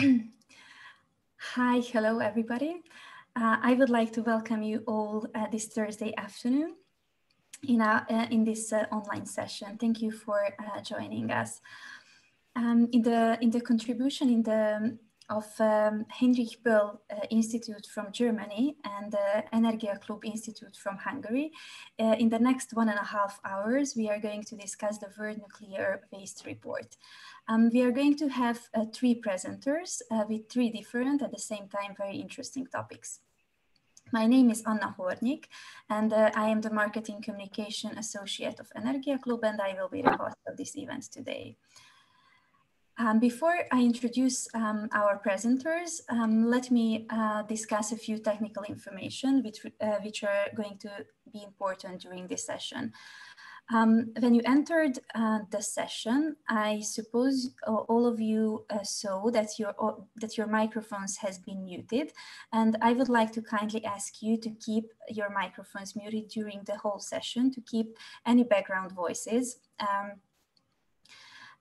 Hi, hello everybody. I would like to welcome you all this Thursday afternoon in this online session. Thank you for joining us. In the contribution of Heinrich Böll Institute from Germany and the Energiaklub Institute from Hungary, in the next 1.5 hours, we are going to discuss the World Nuclear Waste Report. We are going to have 3 presenters with 3 different, at the same time, very interesting topics. My name is Anna Hornyik, and I am the Marketing Communication Associate of Energiaklub, and I will be the host of this event today. Before I introduce our presenters, let me discuss a few technical information which are going to be important during this session. When you entered the session, I suppose all of you saw that your microphones has been muted, and I would like to kindly ask you to keep your microphones muted during the whole session to keep any background voices.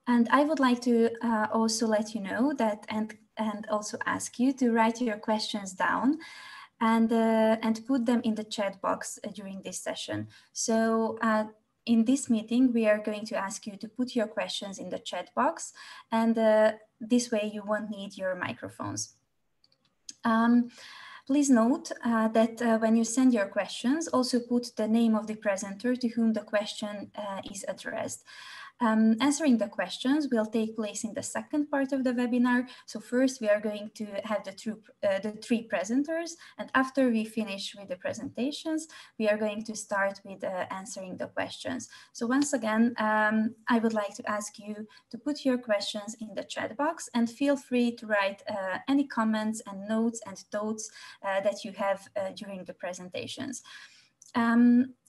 And I would like to also let you know that and also ask you to write your questions down and put them in the chat box during this session. So in this meeting, we are going to ask you to put your questions in the chat box, and this way you won't need your microphones. Please note that when you send your questions, also put the name of the presenter to whom the question is addressed. Answering the questions will take place in the second part of the webinar. So first we are going to have the 3 presenters, and after we finish with the presentations, we are going to start with answering the questions. So once again, I would like to ask you to put your questions in the chat box, and feel free to write any comments and notes and thoughts that you have during the presentations.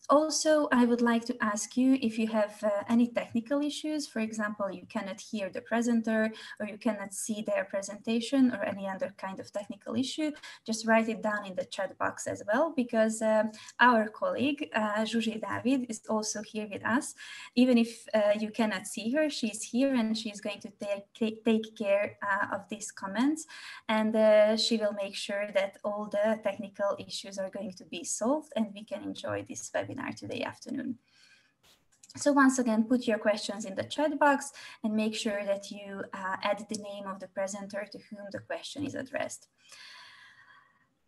Also, I would like to ask you if you have any technical issues. For example, you cannot hear the presenter, or you cannot see their presentation, or any other kind of technical issue, just write it down in the chat box as well, because our colleague, Zsuzsi Dávid, is also here with us. Even if you cannot see her, she's here, and she's going to take care of these comments, and she will make sure that all the technical issues are going to be solved, and we can enjoy this webinar today afternoon. So once again, put your questions in the chat box and make sure that you add the name of the presenter to whom the question is addressed.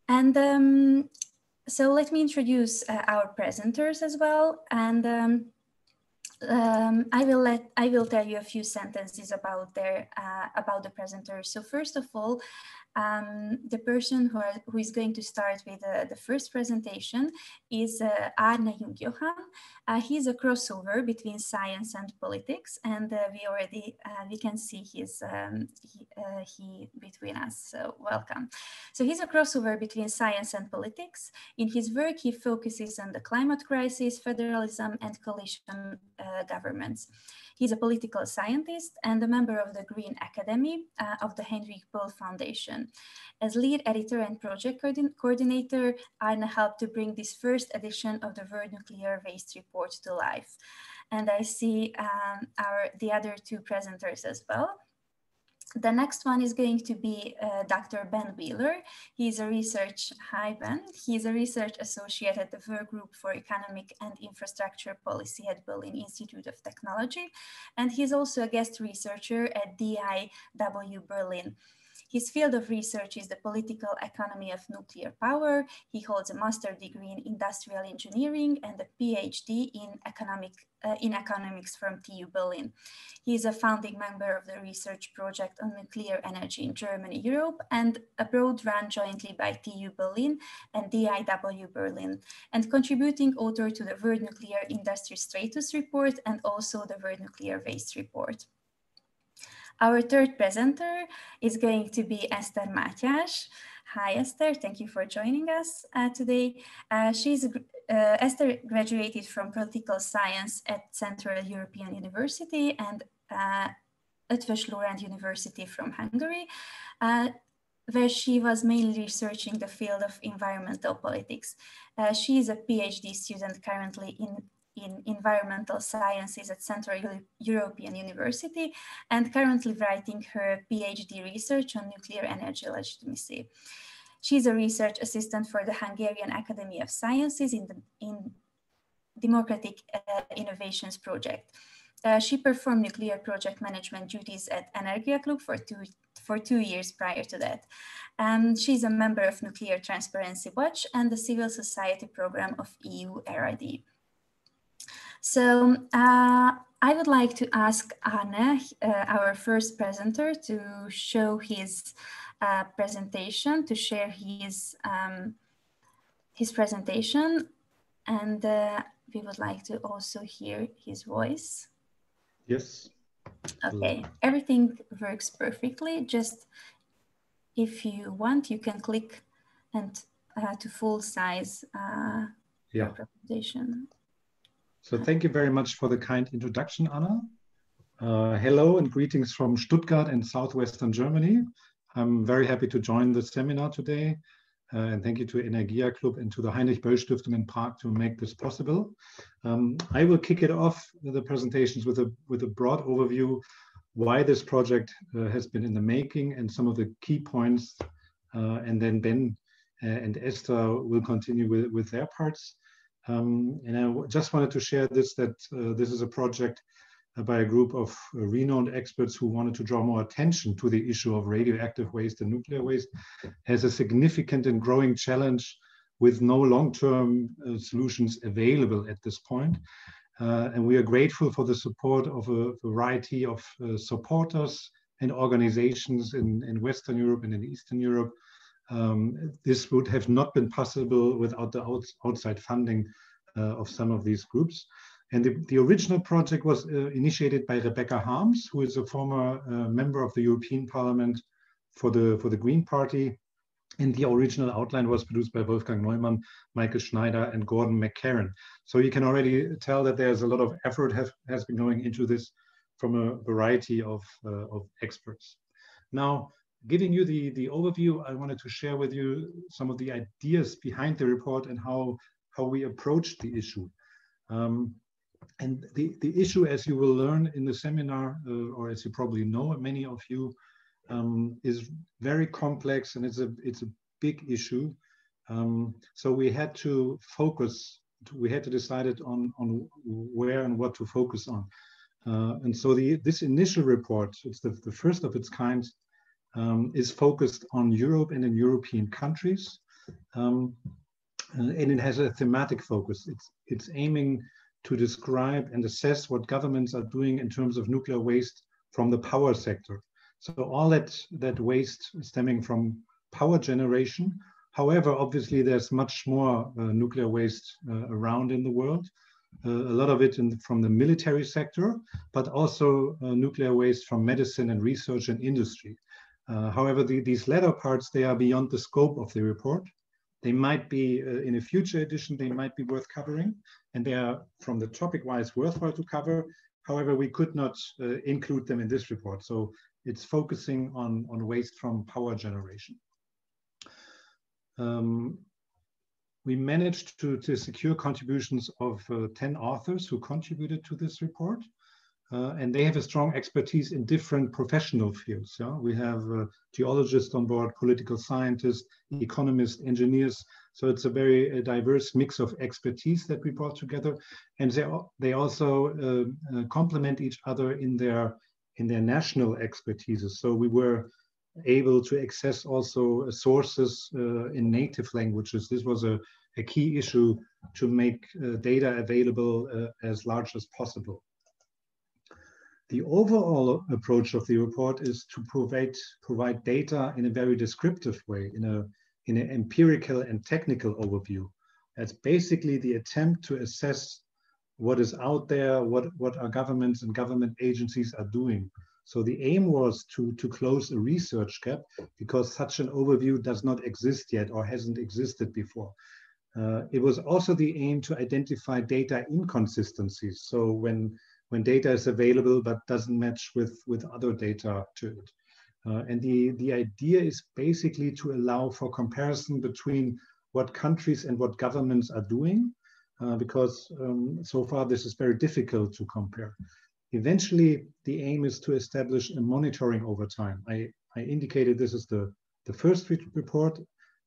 And so let me introduce our presenters as well. And I will tell you a few sentences about the presenters. So first of all, the person who is going to start with the first presentation is Arne Jungjohann. He's a crossover between science and politics, and we can see he between us. So welcome. So he's a crossover between science and politics. In his work, he focuses on the climate crisis, federalism, and coalition governments. He's a political scientist and a member of the Green Academy of the Heinrich Böll Foundation. As lead editor and project coordinator, Arne helped to bring this first edition of the World Nuclear Waste Report to life. And I see the other 2 presenters as well. The next one is going to be Dr. Ben Wealer. He's a research associate at the Work Group for Economic and Infrastructure Policy at Berlin Institute of Technology, and he's also a guest researcher at DIW Berlin. His field of research is the political economy of nuclear power. He holds a master's degree in industrial engineering and a PhD in economics from TU Berlin. He is a founding member of the research project on nuclear energy in Germany, Europe, and abroad run jointly by TU Berlin and DIW Berlin, and contributing author to the World Nuclear Industry Status Report and also the World Nuclear Waste Report. Our third presenter is going to be Eszter Mátyás. Hi, Eszter. Thank you for joining us today. Eszter graduated from political science at Central European University and Eötvös Loránd University from Hungary, where she was mainly researching the field of environmental politics. She is a PhD student currently in in environmental sciences at Central European University and currently writing her PhD research on nuclear energy legitimacy. She's a research assistant for the Hungarian Academy of Sciences in Democratic Innovations Project. She performed nuclear project management duties at Energia Club for 2 years prior to that. She's a member of Nuclear Transparency Watch and the Civil Society Program of EU RID. So I would like to ask Arne, our first presenter, to show his presentation, to share his presentation, and we would like to also hear his voice. Yes. Okay, everything works perfectly. Just if you want, you can click and to full size your presentation. So thank you very much for the kind introduction, Anna. Hello and greetings from Stuttgart and southwestern Germany. I'm very happy to join the seminar today. And thank you to Energia Club and to the Heinrich Böll Stiftung in Prague to make this possible. I will kick it off, the presentations, with a broad overview why this project has been in the making and some of the key points. And then Ben and Eszter will continue with their parts. And I just wanted to share this, that this is a project by a group of renowned experts who wanted to draw more attention to the issue of radioactive waste and nuclear waste as a significant and growing challenge with no long-term solutions available at this point. And we are grateful for the support of a variety of supporters and organizations in Western Europe and in Eastern Europe. This would have not been possible without the outside funding of some of these groups. And the original project was initiated by Rebecca Harms, who is a former member of the European Parliament for the Green Party. And the original outline was produced by Wolfgang Neumann, Michael Schneider, and Gordon McCarran. So you can already tell that there's a lot of effort has been going into this from a variety of experts. Now, giving you the overview, I wanted to share with you some of the ideas behind the report and how we approached the issue. And the issue, as you will learn in the seminar, or as you probably know, many of you, is very complex and it's a big issue. So we had to focus, we had to decide on where and what to focus on. And so this initial report, it's the first of its kind, is focused on Europe and in European countries. And it has a thematic focus. It's aiming to describe and assess what governments are doing in terms of nuclear waste from the power sector. So all that waste stemming from power generation. However, obviously there's much more nuclear waste around in the world. A lot of it from the military sector, but also nuclear waste from medicine and research and industry. However, these latter parts, they are beyond the scope of the report. They might be, in a future edition, they might be worth covering, and they are, from the topic-wise, worthwhile to cover. However, we could not include them in this report. So it's focusing on waste from power generation. We managed to secure contributions of 10 authors who contributed to this report. And they have a strong expertise in different professional fields. Yeah? We have geologists on board, political scientists, economists, engineers. So it's a very diverse mix of expertise that we brought together. And they also complement each other in their national expertises. So we were able to access also sources in native languages. This was a key issue to make data available as large as possible. The overall approach of the report is to provide data in a very descriptive way, in an empirical and technical overview. That's basically the attempt to assess what is out there, what our governments and government agencies are doing. So the aim was to close a research gap, because such an overview does not exist yet or hasn't existed before. It was also the aim to identify data inconsistencies. So when data is available but doesn't match with other data to it. And the idea is basically to allow for comparison between what countries and what governments are doing, because so far this is very difficult to compare. Eventually, the aim is to establish a monitoring over time. I indicated this is the first report.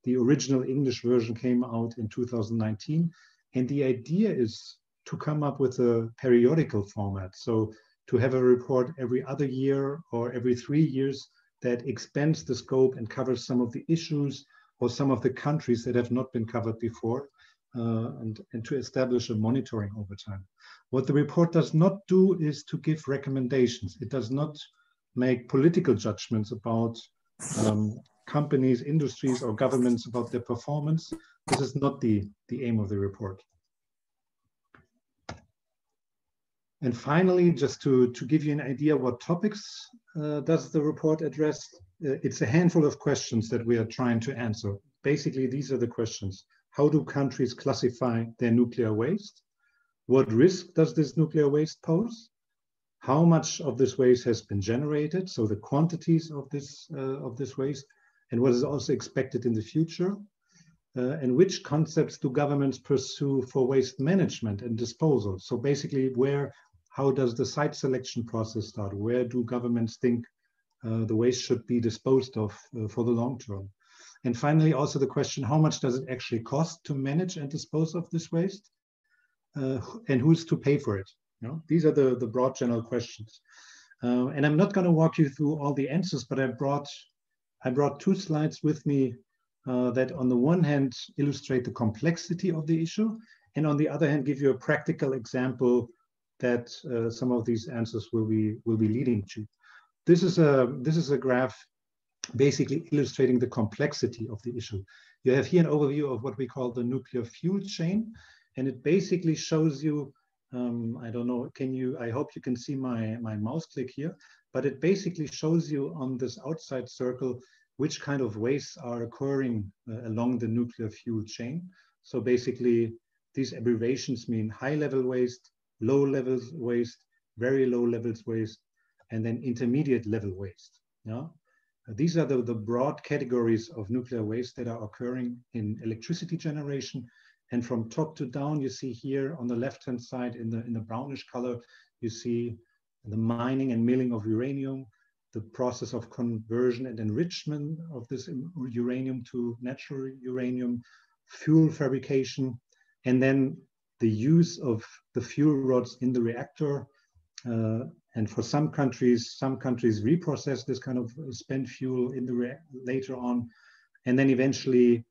The original English version came out in 2019. And the idea is to come up with a periodical format. So to have a report every other year or every 3 years that expands the scope and covers some of the issues or some of the countries that have not been covered before, and to establish a monitoring over time. What the report does not do is to give recommendations. It does not make political judgments about companies, industries, or governments about their performance. This is not the aim of the report. And finally, just to give you an idea what topics does the report address, it's a handful of questions that we are trying to answer. Basically, these are the questions. How do countries classify their nuclear waste? What risk does this nuclear waste pose? How much of this waste has been generated? So the quantities of this waste, and what is also expected in the future? And which concepts do governments pursue for waste management and disposal? So basically, how does the site selection process start? Where do governments think the waste should be disposed of for the long term? And finally, also the question, how much does it actually cost to manage and dispose of this waste? And who's to pay for it? You know, these are the broad general questions. And I'm not going to walk you through all the answers, but I brought 2 slides with me that on the one hand illustrate the complexity of the issue, and on the other hand give you a practical example that some of these answers will be leading to. This is a graph basically illustrating the complexity of the issue. You have here an overview of what we call the nuclear fuel chain, and it basically shows you, I don't know, I hope you can see my mouse click here, but it basically shows you on this outside circle which kind of wastes are occurring along the nuclear fuel chain. So basically, these abbreviations mean high level waste, low levels waste, very low levels waste, and then intermediate level waste. Yeah? These are the broad categories of nuclear waste that are occurring in electricity generation. And from top to down, you see here on the left-hand side in the brownish color, you see the mining and milling of uranium, the process of conversion and enrichment of this uranium to natural uranium, fuel fabrication, and then the use of the fuel rods in the reactor. And for some countries reprocess this kind of spent fuel in the later on, and then eventually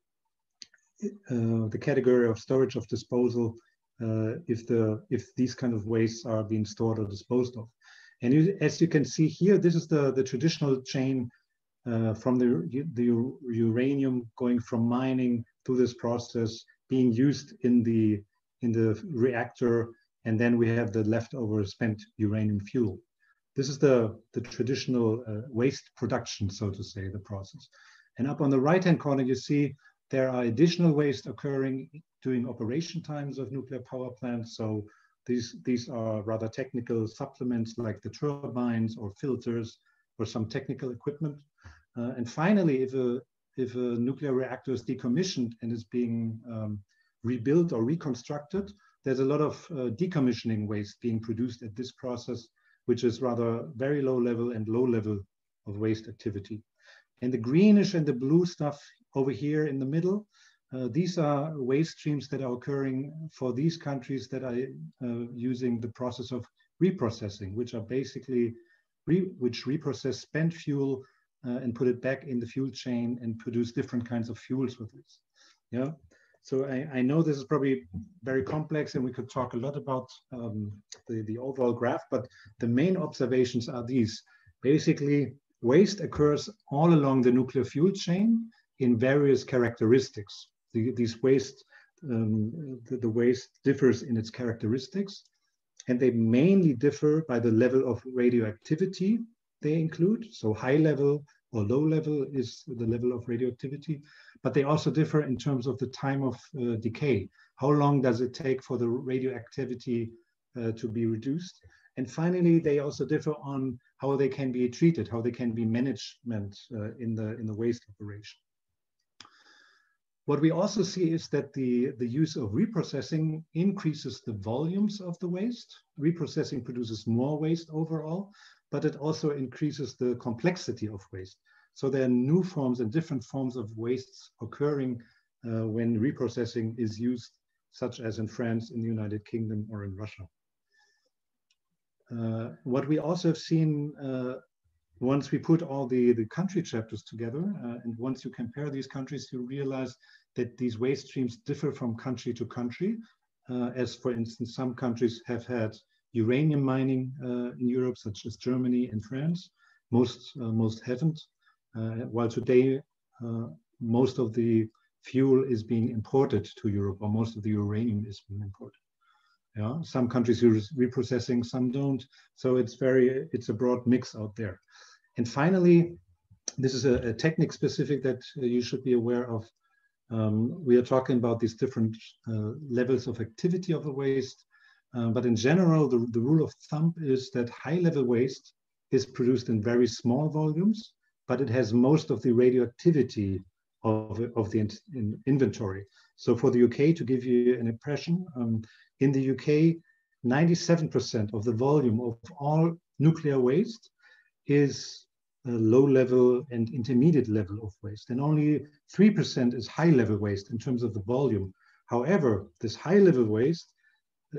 the category of storage of disposal, if these kind of wastes are being stored or disposed of. And as you can see here, this is the traditional chain from the uranium going from mining to this process being used in the reactor, and then we have the leftover spent uranium fuel. This is the traditional waste production, so to say, the process. And up on the right-hand corner, you see there are additional waste occurring during operation times of nuclear power plants. So these are rather technical supplements like the turbines or filters or some technical equipment. And finally, if a nuclear reactor is decommissioned and is being rebuilt or reconstructed, there's a lot of decommissioning waste being produced at this process, which is rather very low level and low level of waste activity. And the greenish and the blue stuff over here in the middle, these are waste streams that are occurring for these countries that are using the process of reprocessing, which are basically, which reprocess spent fuel and put it back in the fuel chain and produce different kinds of fuels with this. Yeah. So I know this is probably very complex and we could talk a lot about the overall graph, but the main observations are these. Basically, waste occurs all along the nuclear fuel chain in various characteristics. These waste, the waste differs in its characteristics, and they mainly differ by the level of radioactivity they include. So high level or low level is the level of radioactivity, but they also differ in terms of the time of decay. How long does it take for the radioactivity to be reduced? And finally, they also differ on how they can be treated, how they can be managed in the waste operation. What we also see is that the use of reprocessing increases the volumes of the waste. Reprocessing produces more waste overall, but it also increases the complexity of waste. So there are new forms and different forms of wastes occurring when reprocessing is used, such as in France, in the United Kingdom, or in Russia. What we also have seen once we put all the country chapters together, and once you compare these countries, you realize that these waste streams differ from country to country. As for instance, some countries have had uranium mining in Europe, such as Germany and France. Most haven't. While today, most of the fuel is being imported to Europe, or most of the uranium is being imported. Yeah, some countries use reprocessing, some don't. So it's a broad mix out there. And finally, this is a technique specific that you should be aware of. We are talking about these different levels of activity of the waste. But in general, the rule of thumb is that high-level waste is produced in very small volumes, but it has most of the radioactivity of the inventory. So for the UK, to give you an impression, in the UK, 97% of the volume of all nuclear waste is low level and intermediate level of waste, and only 3% is high level waste in terms of the volume. However, this high level waste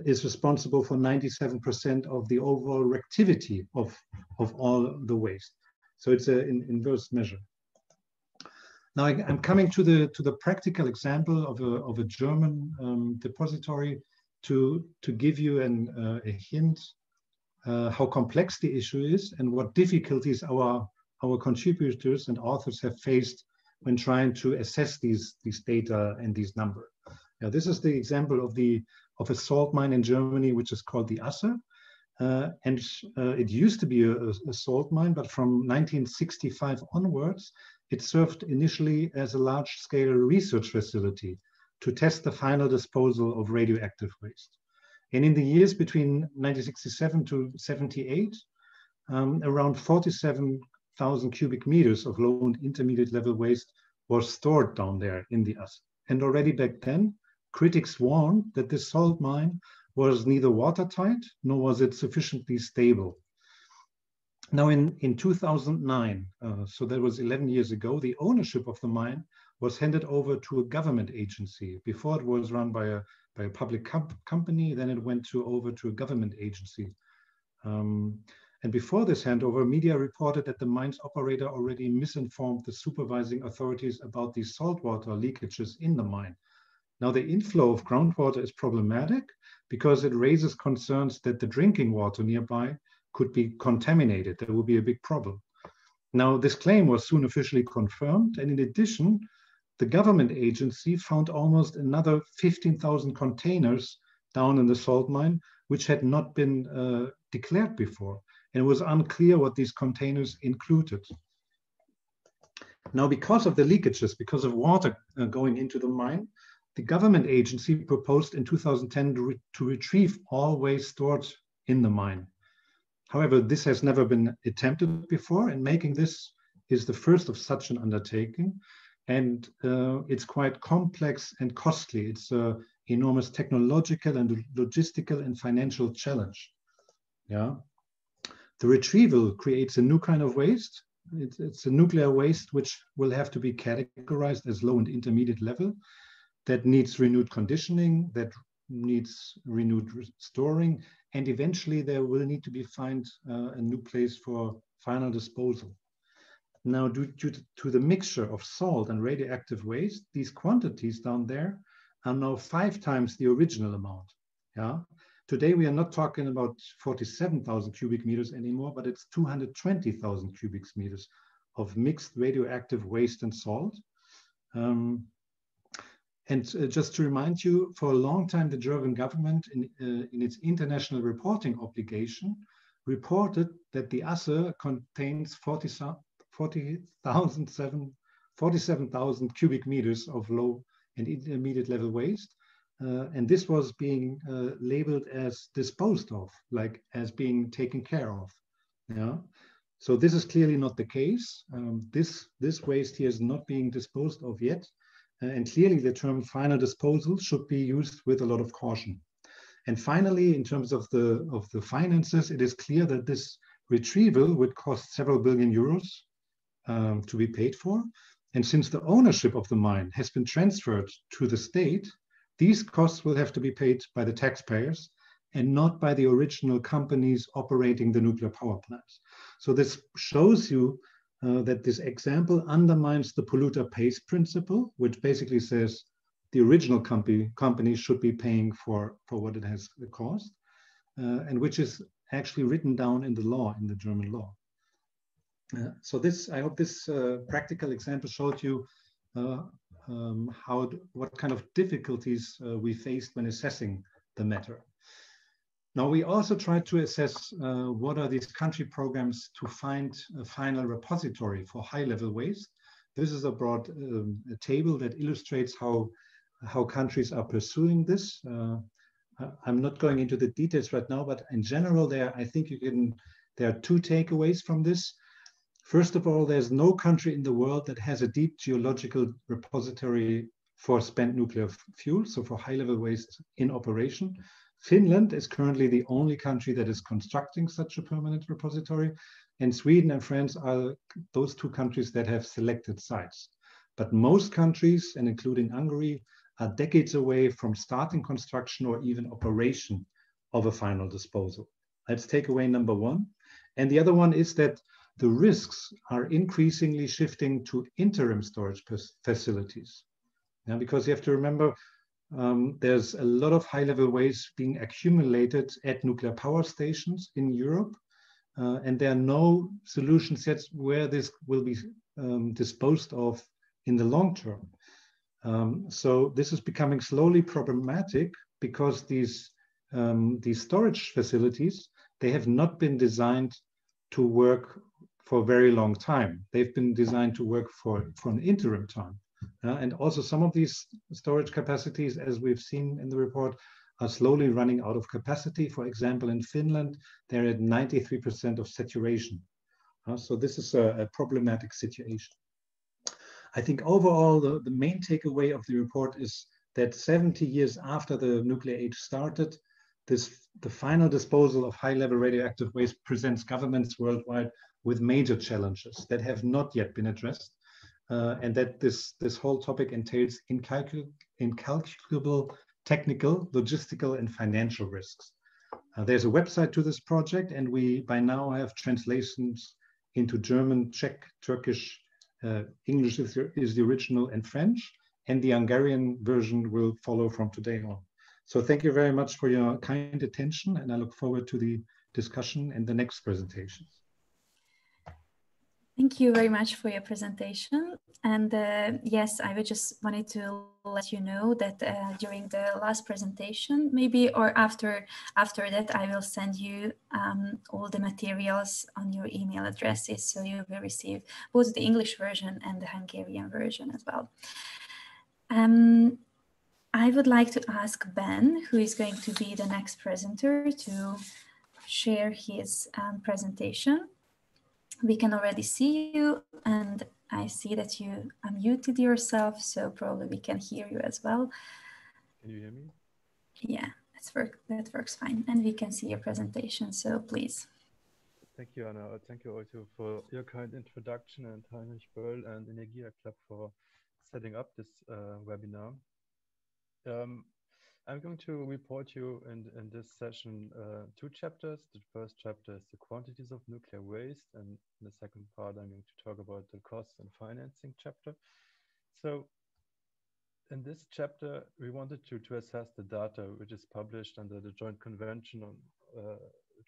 is responsible for 97% of the overall reactivity of all the waste. So it's an inverse measure. Now I'm coming to the practical example of a German depository to give you a hint how complex the issue is and what difficulties our contributors and authors have faced when trying to assess these data and these numbers. Now, this is the example of a salt mine in Germany, which is called the Asse. And it used to be a salt mine, but from 1965 onwards, it served initially as a large-scale research facility to test the final disposal of radioactive waste. And in the years between 1967 to 78, around 47,000 cubic meters of low and intermediate level waste was stored down there in the Asse. And already back then, critics warned that this salt mine was neither watertight, nor was it sufficiently stable. Now in 2009, so that was 11 years ago, the ownership of the mine was handed over to a government agency. Before it was run by a public company, then it went over to a government agency. And before this handover, media reported that the mine's operator already misinformed the supervising authorities about the saltwater leakages in the mine. Now, the inflow of groundwater is problematic because it raises concerns that the drinking water nearby could be contaminated. That would be a big problem. Now, this claim was soon officially confirmed. And in addition, the government agency found almost another 15,000 containers down in the salt mine, which had not been declared before. And it was unclear what these containers included. Now, because of the leakages, because of water going into the mine, the government agency proposed in 2010 to retrieve all waste stored in the mine. However, this has never been attempted before, and making this is the first of such an undertaking. And it's quite complex and costly. It's an enormous technological and logistical and financial challenge. Yeah. The retrieval creates a new kind of waste. It's a nuclear waste which will have to be categorized as low and intermediate level. That needs renewed conditioning, that needs renewed storing, and eventually there will need to be found a new place for final disposal. Now, due to the mixture of salt and radioactive waste, these quantities down there are now 5 times the original amount. Yeah. Today, we are not talking about 47,000 cubic meters anymore, but it's 220,000 cubic meters of mixed radioactive waste and salt. And just to remind you, for a long time, the German government, in its international reporting obligation, reported that the Asse contains 47,000 cubic meters of low and intermediate level waste. And this was being labeled as disposed of, like as being taken care of. Yeah. So this is clearly not the case. This waste here is not being disposed of yet. And clearly the term final disposal should be used with a lot of caution. And finally, in terms of the finances, it is clear that this retrieval would cost several billion euros to be paid for. And since the ownership of the mine has been transferred to the state, these costs will have to be paid by the taxpayers and not by the original companies operating the nuclear power plants. So this shows you that this example undermines the polluter pays principle, which basically says the original company should be paying for what it has caused, and which is actually written down in the law, in the German law. So this, I hope this practical example showed you what kind of difficulties we faced when assessing the matter. Now, we also tried to assess what are these country programs to find a final repository for high-level waste. This is a broad a table that illustrates how countries are pursuing this. I'm not going into the details right now, but in general, I think there are two takeaways from this. First of all, there's no country in the world that has a deep geological repository for spent nuclear fuel, so for high-level waste in operation. Finland is currently the only country that is constructing such a permanent repository, and Sweden and France are those two countries that have selected sites. But most countries, and including Hungary, are decades away from starting construction or even operation of a final disposal. That's takeaway number one. And the other one is that the risks are increasingly shifting to interim storage facilities. Now, because you have to remember, there's a lot of high-level waste being accumulated at nuclear power stations in Europe, and there are no solutions yet where this will be disposed of in the long term. So this is becoming slowly problematic because these storage facilities, they have not been designed to work for a very long time. They've been designed to work for an interim time. And also some of these storage capacities, as we've seen in the report, are slowly running out of capacity. For example, in Finland, they're at 93% of saturation. So this is a problematic situation. I think overall, the main takeaway of the report is that 70 years after the nuclear age started, the final disposal of high-level radioactive waste presents governments worldwide with major challenges that have not yet been addressed, and that this whole topic entails incalculable technical, logistical, and financial risks. There's a website to this project, and we by now have translations into German, Czech, Turkish, English is the original, and French, and the Hungarian version will follow from today on. So thank you very much for your kind attention, and I look forward to the discussion and the next presentations. Thank you very much for your presentation. And yes, I would just wanted to let you know that during the last presentation, maybe, or after that, I will send you all the materials on your email addresses. So you will receive both the English version and the Hungarian version as well. I would like to ask Ben, who is going to be the next presenter, to share his presentation. We can already see you, and I see that you unmuted yourself, so probably we can hear you as well. Can you hear me? Yeah, that works fine, and we can see your presentation, so please. Thank you, Anna. Thank you also for your kind introduction, and Heinrich Böll and Energia Club for setting up this webinar. I'm going to report you in this session two chapters. The first chapter is the quantities of nuclear waste, and in the second part I'm going to talk about the costs and financing chapter. So in this chapter we wanted to assess the data which is published under the joint convention on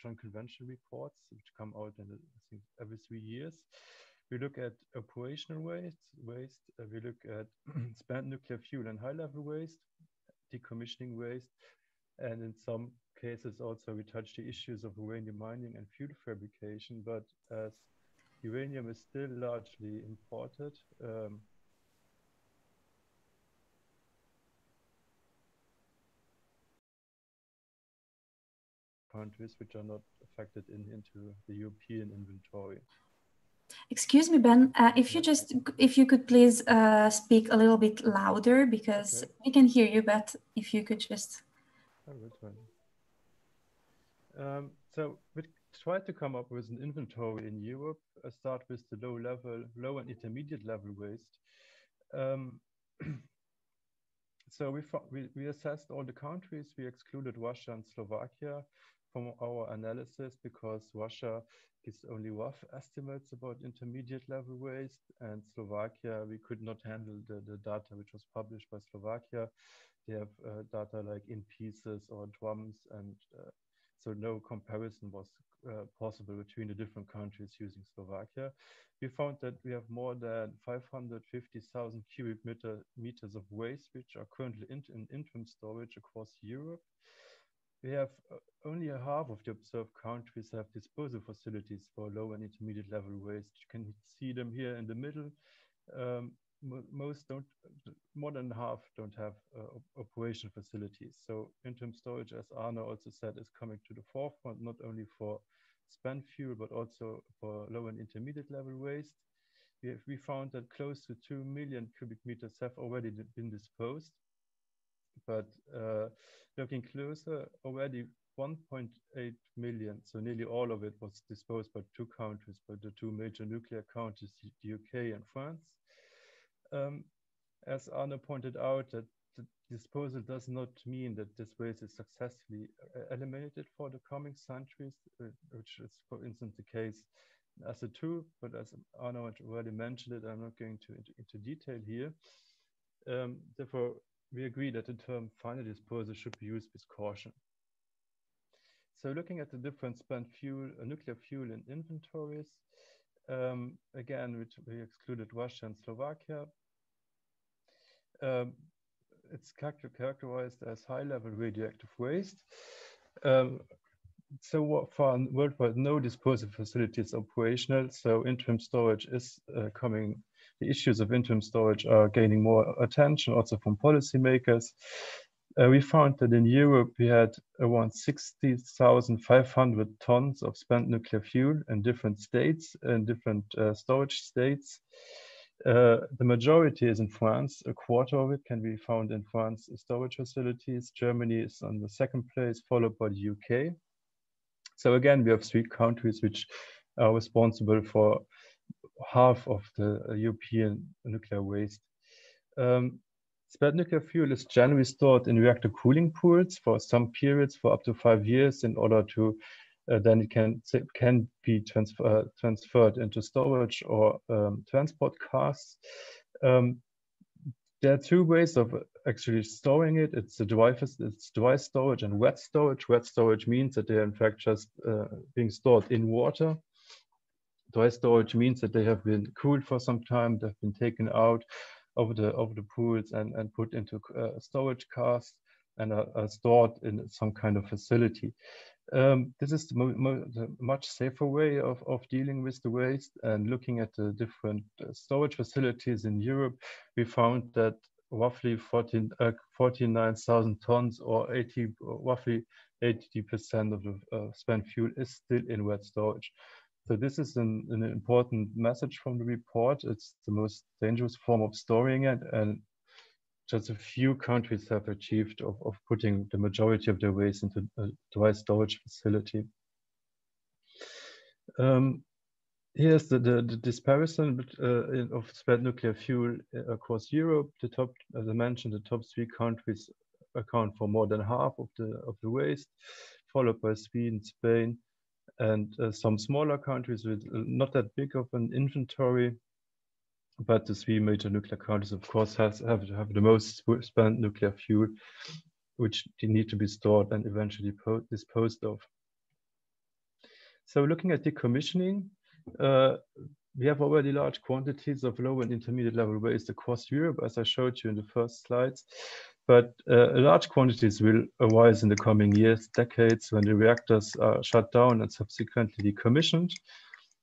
joint convention reports, which come out in I think every 3 years. We look at operational waste. We look at spent nuclear fuel and high-level waste, decommissioning waste, and in some cases also we touch the issues of uranium mining and fuel fabrication. But as uranium is still largely imported, countries which are not affected into the European inventory. Excuse me, Ben, if you could please speak a little bit louder, because Okay. we can hear you, but if you could just... I will try. So we tried to come up with an inventory in Europe. Start with the low and intermediate level waste. So we assessed all the countries. We excluded Russia and Slovakia from our analysis because Russia gives only rough estimates about intermediate level waste, and Slovakia, we could not handle the data which was published by Slovakia. They have data like in pieces or drums, and so no comparison was possible between the different countries using Slovakia. We found that we have more than 550,000 cubic meters of waste, which are currently in interim storage across Europe. We have only a half of the observed countries have disposal facilities for low and intermediate level waste. You can see them here in the middle. Most don't, more than half don't have operation facilities. So interim storage, as Arne also said, is coming to the forefront, not only for spent fuel, but also for low and intermediate level waste. We found that close to 2 million cubic meters have already been disposed. But looking closer, already 1.8 million, so nearly all of it was disposed by two countries, by the two major nuclear countries, the UK and France. As Arne pointed out, that the disposal does not mean that this waste is successfully eliminated for the coming centuries, which is, for instance, the case as a two, but as Arne already mentioned it, I'm not going into detail here. Therefore, we agree that the term final disposal should be used with caution. So looking at the different spent fuel, nuclear fuel in inventories, again, we excluded Russia and Slovakia. It's characterized as high-level radioactive waste. So far, worldwide, no disposal facility is operational, so interim storage is coming. The issues of interim storage are gaining more attention also from policymakers. We found that in Europe, we had around 60,500 tons of spent nuclear fuel in different states and different storage states. The majority is in France. A quarter of it can be found in France storage facilities. Germany is on the second place, followed by the UK. So again, we have three countries which are responsible for half of the European nuclear waste. Spent nuclear fuel is generally stored in reactor cooling pools for some periods for up to 5 years in order to then it can be transferred into storage or transport cars. There are two ways of actually storing it. It's dry storage and wet storage. Wet storage means that they are in fact just being stored in water. Dry storage means that they have been cooled for some time, they've been taken out of the pools and put into storage cars and are stored in some kind of facility. This is the much safer way of dealing with the waste. And looking at the different storage facilities in Europe, we found that roughly 49,000 tons or roughly 80% of the spent fuel is still in wet storage. So this is an important message from the report. It's the most dangerous form of storing it, and just a few countries have achieved of putting the majority of their waste into a dry storage facility. Here's the disparison of spent nuclear fuel across Europe. The top, as I mentioned, the top three countries account for more than half of the waste, followed by Sweden, Spain, and some smaller countries with not that big of an inventory. But the three major nuclear countries, of course, have the most spent nuclear fuel, which need to be stored and eventually disposed of. So looking at decommissioning, we have already large quantities of low and intermediate level waste across Europe, as I showed you in the first slides. But large quantities will arise in the coming years, decades, when the reactors are shut down and subsequently decommissioned.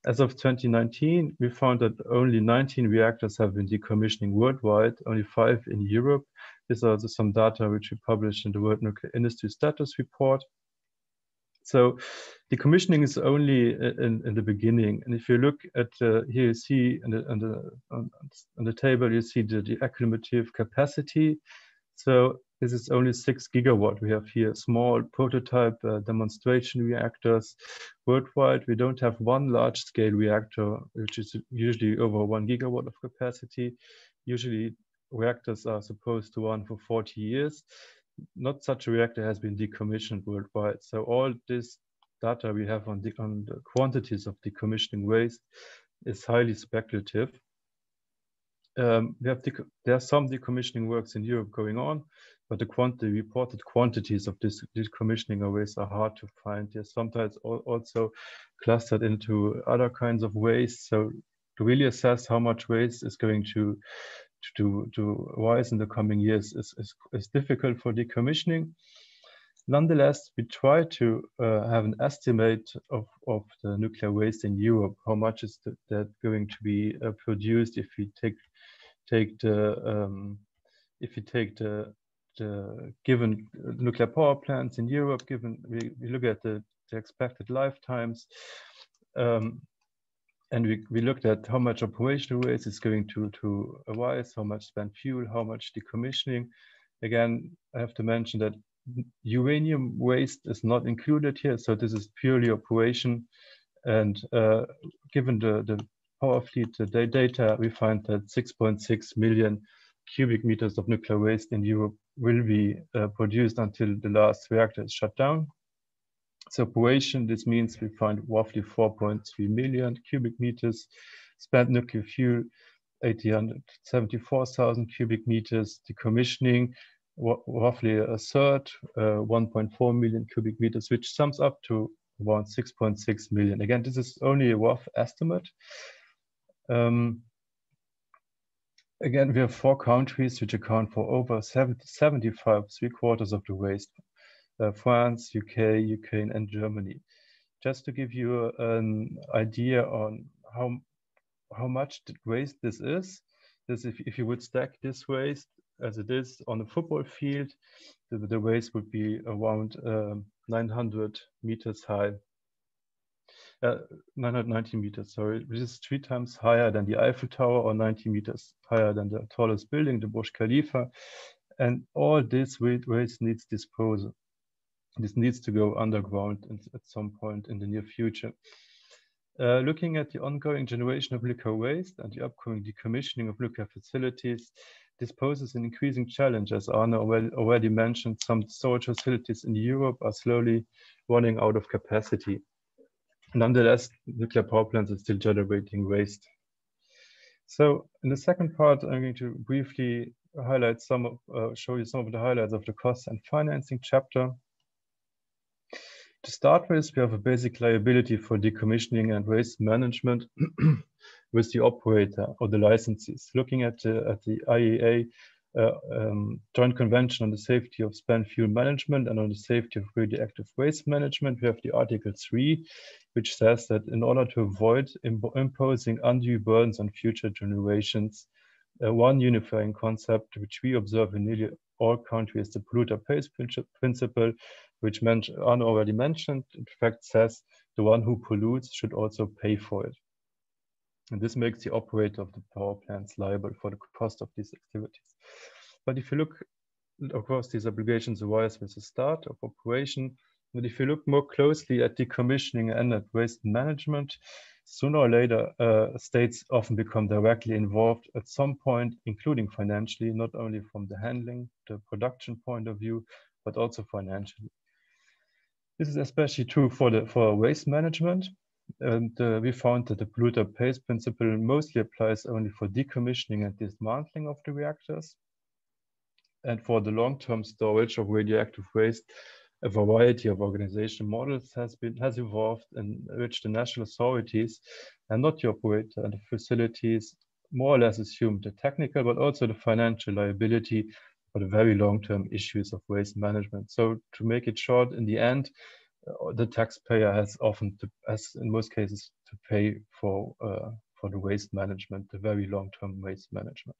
As of 2019, we found that only 19 reactors have been decommissioning worldwide, only 5 in Europe. These are some data which we published in the World Nuclear Industry Status Report. So decommissioning is only in the beginning. And if you look at here, you see on the table, you see the accumulative capacity. So this is only 6 gigawatt. We have here small prototype demonstration reactors. Worldwide, we don't have one large-scale reactor, which is usually over 1 gigawatt of capacity. Usually, reactors are supposed to run for 40 years. Not such a reactor has been decommissioned worldwide. So all this data we have on the quantities of decommissioning waste is highly speculative. There are some decommissioning works in Europe going on, but the reported quantities of this decommissioning waste are hard to find. They're sometimes also clustered into other kinds of waste. So to really assess how much waste is going to rise in the coming years is difficult for decommissioning. Nonetheless, we try to have an estimate of the nuclear waste in Europe. How much is that going to be produced if we take the given nuclear power plants in Europe? Given we look at the expected lifetimes. And we looked at how much operational waste is going to arise, how much spent fuel, how much decommissioning. Again, I have to mention that uranium waste is not included here, so this is purely operation. And given the power fleet data, we find that 6.6 million cubic meters of nuclear waste in Europe will be produced until the last reactor is shut down. So operation, this means we find roughly 4.3 million cubic meters, spent nuclear fuel, 874,000 cubic meters, decommissioning, roughly a third, 1.4 million cubic meters, which sums up to around 6.6 million. Again, this is only a rough estimate. Again, we have 4 countries which account for over 75, 3/4 of the waste. France, UK, Ukraine, and Germany. Just to give you an idea on how much waste this is, if you would stack this waste as it is on a football field, the waste would be around 900 meters high. 990 meters, sorry, which is 3 times higher than the Eiffel Tower or 90 meters higher than the tallest building, the Burj Khalifa. And all this waste needs disposal. This needs to go underground at some point in the near future. Looking at the ongoing generation of nuclear waste and the upcoming decommissioning of nuclear facilities, this poses an increasing challenge. As Arne already mentioned, some storage facilities in Europe are slowly running out of capacity. Nonetheless, nuclear power plants are still generating waste. So in the second part, I'm going to briefly highlight show you some of the highlights of the cost and financing chapter. To start with, we have a basic liability for decommissioning and waste management with the operator or the licensees. Looking at the IAEA Joint Convention on the Safety of Spent Fuel Management and on the Safety of Radioactive Waste Management, we have the Article 3, which says that in order to avoid imposing undue burdens on future generations, one unifying concept which we observe in nearly all countries, the polluter pays principle, which Arne already mentioned, in fact says the one who pollutes should also pay for it. And this makes the operator of the power plants liable for the cost of these activities. But if you look, of course, these obligations arise with the start of operation. But if you look more closely at decommissioning and at waste management, sooner or later, states often become directly involved at some point, including financially, not only from the handling, the production point of view, but also financially. This is especially true for waste management. And we found that the polluter pays principle mostly applies only for decommissioning and dismantling of the reactors. And for the long-term storage of radioactive waste, a variety of organizational models has evolved in which the national authorities and not the operator and the facilities more or less assume the technical, but also the financial liability for the very long-term issues of waste management. So to make it short, in the end, the taxpayer has in most cases, to pay for the waste management, the very long-term waste management.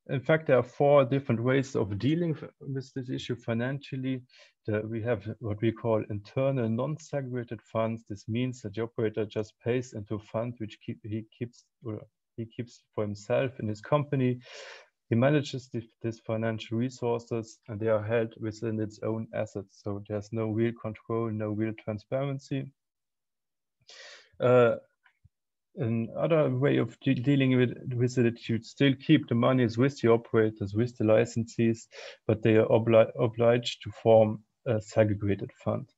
In fact, there are 4 different ways of dealing with this issue financially. We have what we call internal non-segregated funds. This means that the operator just pays into a fund which he keeps for himself in his company. He manages these financial resources, and they are held within its own assets. So there's no real control, no real transparency. Another way of dealing with it, you still keep the monies with the operators, with the licensees, but they are obliged to form a segregated fund.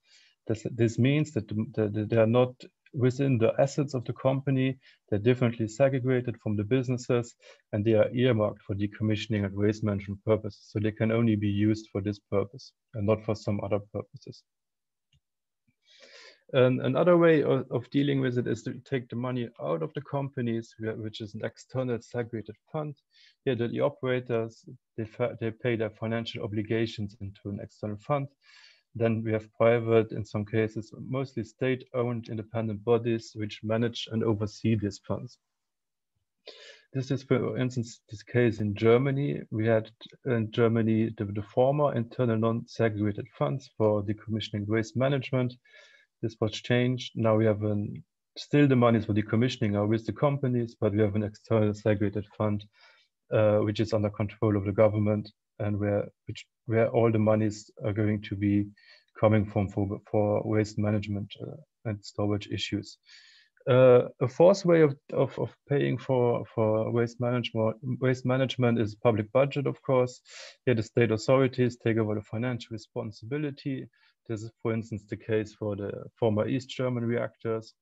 This means that they are not within the assets of the company. They're differently segregated from the businesses, and they are earmarked for decommissioning and waste management purposes. So they can only be used for this purpose and not for some other purposes. Another way of dealing with it is to take the money out of the companies, which is an external segregated fund. Here, the operators, they pay their financial obligations into an external fund. Then we have private, in some cases, mostly state-owned independent bodies which manage and oversee these funds. This is, for instance, this case in Germany. We had in Germany the former internal non-segregated funds for decommissioning waste management. This was changed. Now we have still the monies for decommissioning are with the companies, but we have an external segregated fund, which is under control of the government, and where all the monies are going to be coming from for waste management and storage issues. A 4th way of paying for waste management is public budget, of course. Here the state authorities take over the financial responsibility. This is, for instance, the case for the former East German reactors.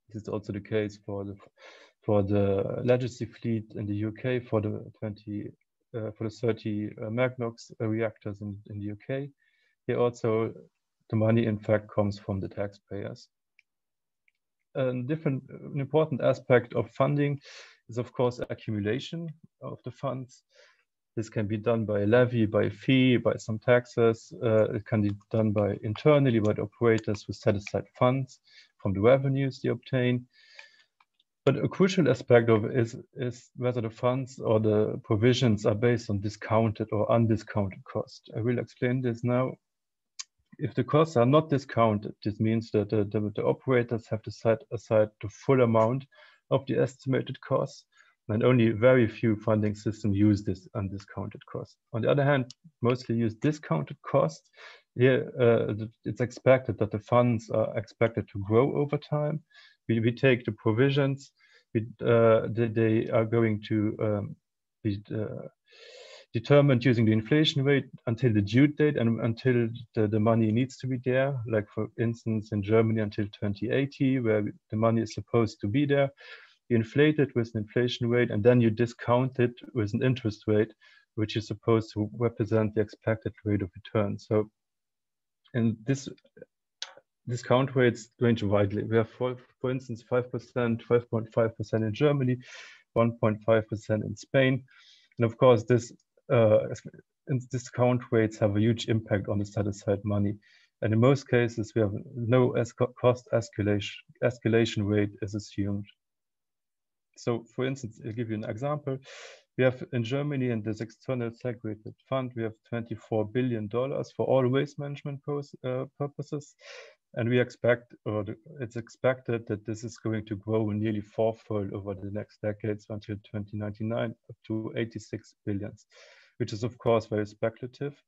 This is also the case for the legacy fleet in the UK, for the 30 Magnox reactors in the UK. Here also, the money in fact comes from the taxpayers. An important aspect of funding is, of course, accumulation of the funds. This can be done by a levy, by a fee, by some taxes. It can be done internally by the operators who set aside funds from the revenues they obtain. But a crucial aspect of it is whether the funds or the provisions are based on discounted or undiscounted cost. I will explain this now. If the costs are not discounted, this means that the operators have to set aside the full amount of the estimated costs, and only very few funding systems use this undiscounted cost. On the other hand, mostly use discounted costs. Here, it's expected that the funds are expected to grow over time. We take the provisions, they are going to be determined using the inflation rate until the due date and until the money needs to be there. Like, for instance, in Germany until 2080, where the money is supposed to be there. You inflate it with an inflation rate, and then you discount it with an interest rate, which is supposed to represent the expected rate of return. So, and this discount rates range widely. We have, for instance, 5%, 5.5% in Germany, 1.5% in Spain. And of course, this discount rates have a huge impact on the set aside money. And in most cases, we have no cost escalation rate is assumed. So, for instance, I'll give you an example. We have in Germany, in this external segregated fund, we have $24 billion for all waste management purposes. And we expect, or it's expected that this is going to grow nearly fourfold over the next decades until 2099, up to 86 billion, which is of course very speculative.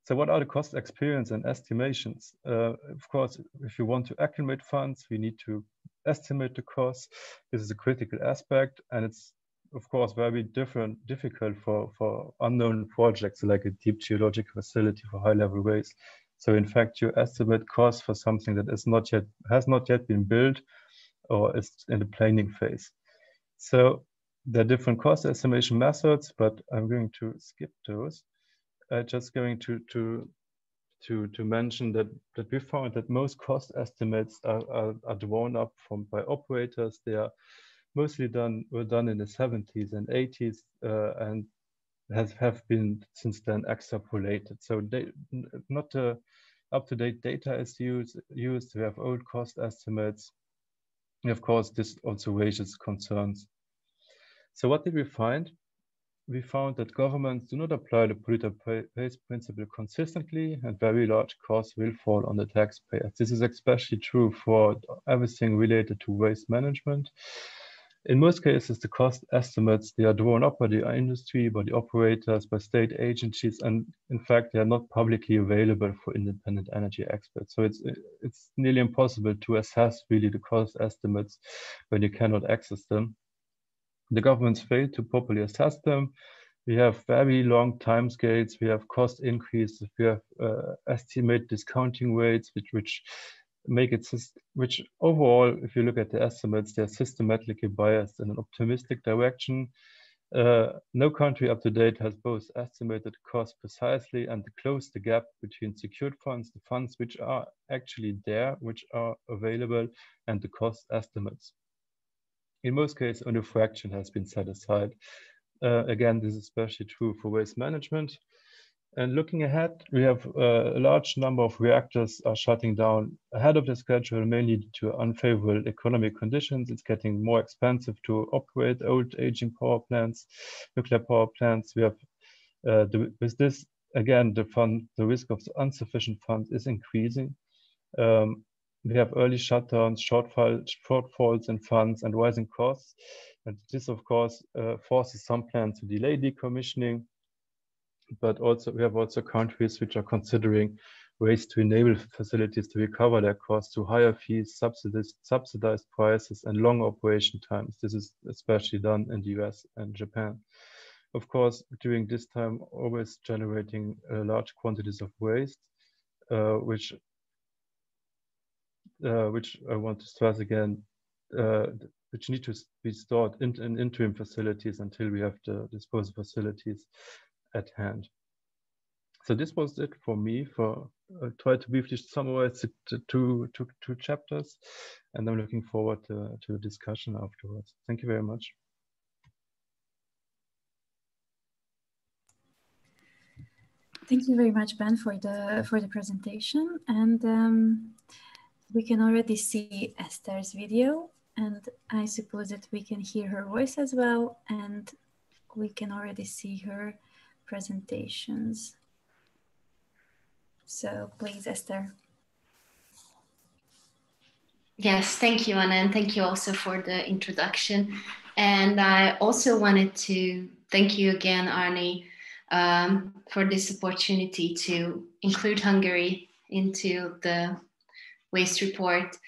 So what are the cost experience and estimations? Of course, if you want to accumulate funds, we need to estimate the costs. This is a critical aspect, and it's of course very difficult for unknown projects like a deep geological facility for high-level waste. So in fact, you estimate costs for something that has not yet been built or is in the planning phase. So there are different cost estimation methods, but I'm going to skip those. Just going to mention that we found that most cost estimates are drawn up by operators. They are mostly were done in the 70s and 80s and have been since then extrapolated. So not up-to-date data is used. We have old cost estimates. And of course, this also raises concerns. So what did we find? We found that governments do not apply the polluter pays principle consistently, and very large costs will fall on the taxpayers. This is especially true for everything related to waste management. In most cases, the cost estimates, they are drawn up by the industry, by the operators, by state agencies, and in fact, they are not publicly available for independent energy experts. So it's nearly impossible to assess really the cost estimates when you cannot access them. The governments fail to properly assess them. We have very long timescales. We have cost increases. We have estimate discounting rates, which make it, which overall, if you look at the estimates, they're systematically biased in an optimistic direction. No country up to date has both estimated cost precisely and closed the gap between secured funds, the funds which are actually there, which are available, and the cost estimates. In most cases, only a fraction has been set aside. Again, this is especially true for waste management. And looking ahead, we have a large number of reactors are shutting down ahead of the schedule, mainly due to unfavorable economic conditions. It's getting more expensive to operate old aging power plants, nuclear power plants. We have, with this, again, the risk of insufficient funds is increasing. We have early shutdowns, shortfalls in funds, and rising costs. And this, of course, forces some plants to delay decommissioning. But also, we have also countries which are considering ways to enable facilities to recover their costs through higher fees, subsidized prices, and long operation times. This is especially done in the US and Japan. Of course, during this time, always generating large quantities of waste, which I want to stress again, which need to be stored in interim facilities until we have the disposal facilities at hand. So this was it for me. I tried to briefly summarize the two chapters, and I'm looking forward to the discussion afterwards. Thank you very much. Thank you very much, Ben, for the presentation. And we can already see Eszter's video, and I suppose that we can hear her voice as well, and we can already see her presentations. So please, Eszter. Yes, thank you, Anna, and thank you also for the introduction. And I also wanted to thank you again, Arne, for this opportunity to include Hungary into the waste report,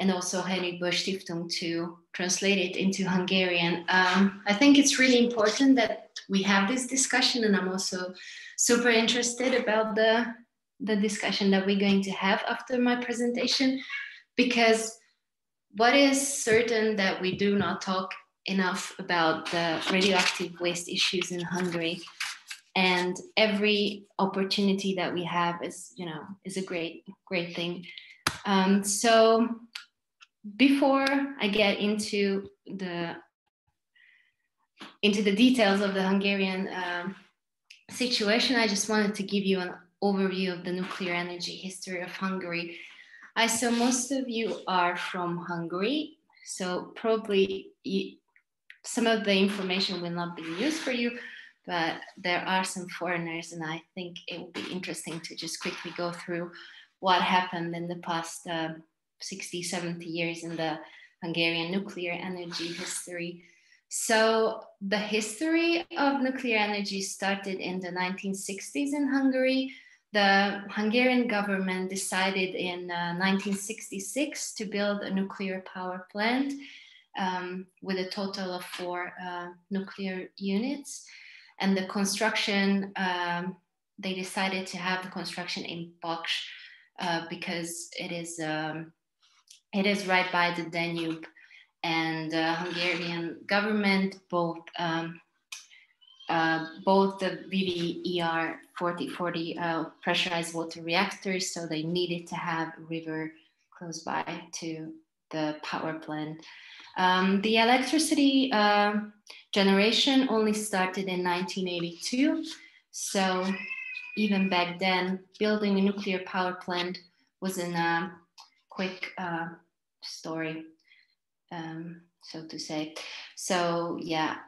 and also Henry Busch Stiftung to translate it into Hungarian. I think it's really important that we have this discussion, and I'm also super interested about the discussion that we're going to have after my presentation, because what is certain that we do not talk enough about the radioactive waste issues in Hungary, and every opportunity that we have is a great thing. So before I get into the details of the Hungarian situation, I just wanted to give you an overview of the nuclear energy history of Hungary. I saw most of you are from Hungary, so probably some of the information will not be used for you, but there are some foreigners, and I think it will be interesting to just quickly go through what happened in the past 60, 70 years in the Hungarian nuclear energy history. So the history of nuclear energy started in the 1960s in Hungary. The Hungarian government decided in 1966 to build a nuclear power plant with a total of 4 nuclear units. And the construction, they decided to have the construction in Paks because it is right by the Danube, and the Hungarian government, both the VVER 4040 pressurized water reactors, so they needed to have a river close by to the power plant. The electricity generation only started in 1982, so even back then, building a nuclear power plant wasn't a quick story. so to say. So yeah,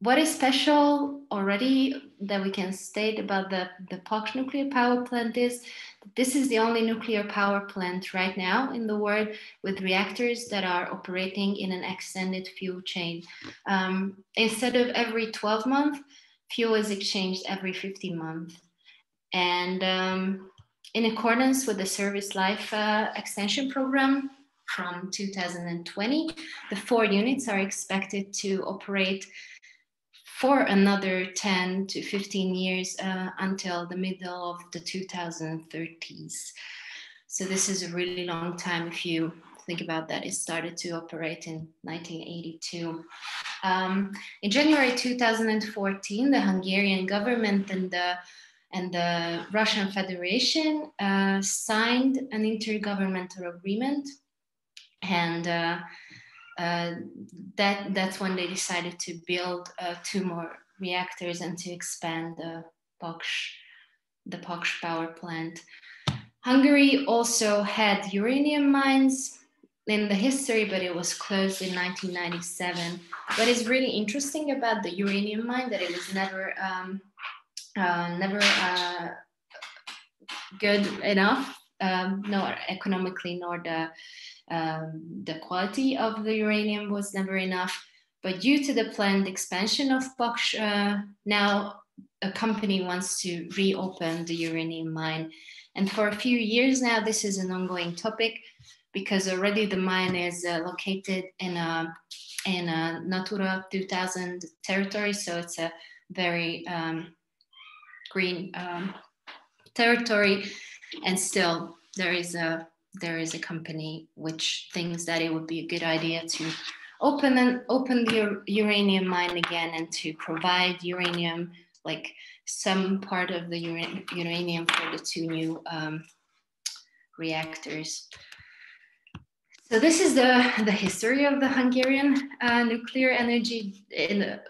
what is special already that we can state about the POX nuclear power plant is that this is the only nuclear power plant right now in the world with reactors that are operating in an extended fuel chain. Instead of every 12 months, fuel is exchanged every 15 months. And in accordance with the service life extension program from 2020, the 4 units are expected to operate for another 10 to 15 years until the middle of the 2030s. So this is a really long time if you think about that. It started to operate in 1982. In January 2014, the Hungarian government and the Russian Federation signed an intergovernmental agreement, and that's when they decided to build 2 more reactors and to expand the POX power plant. Hungary also had uranium mines in the history, but it was closed in 1997. What is really interesting about the uranium mine that it was never good enough, nor economically, nor the quality of the uranium was never enough. But due to the planned expansion of POX, now a company wants to reopen the uranium mine. And for a few years now, this is an ongoing topic because already the mine is located in a Natura 2000 territory. So it's a very green territory. And still there is a company which thinks that it would be a good idea to open the uranium mine again and to provide uranium, like some part of the uranium for the 2 new reactors. So this is the history of the Hungarian nuclear energy in a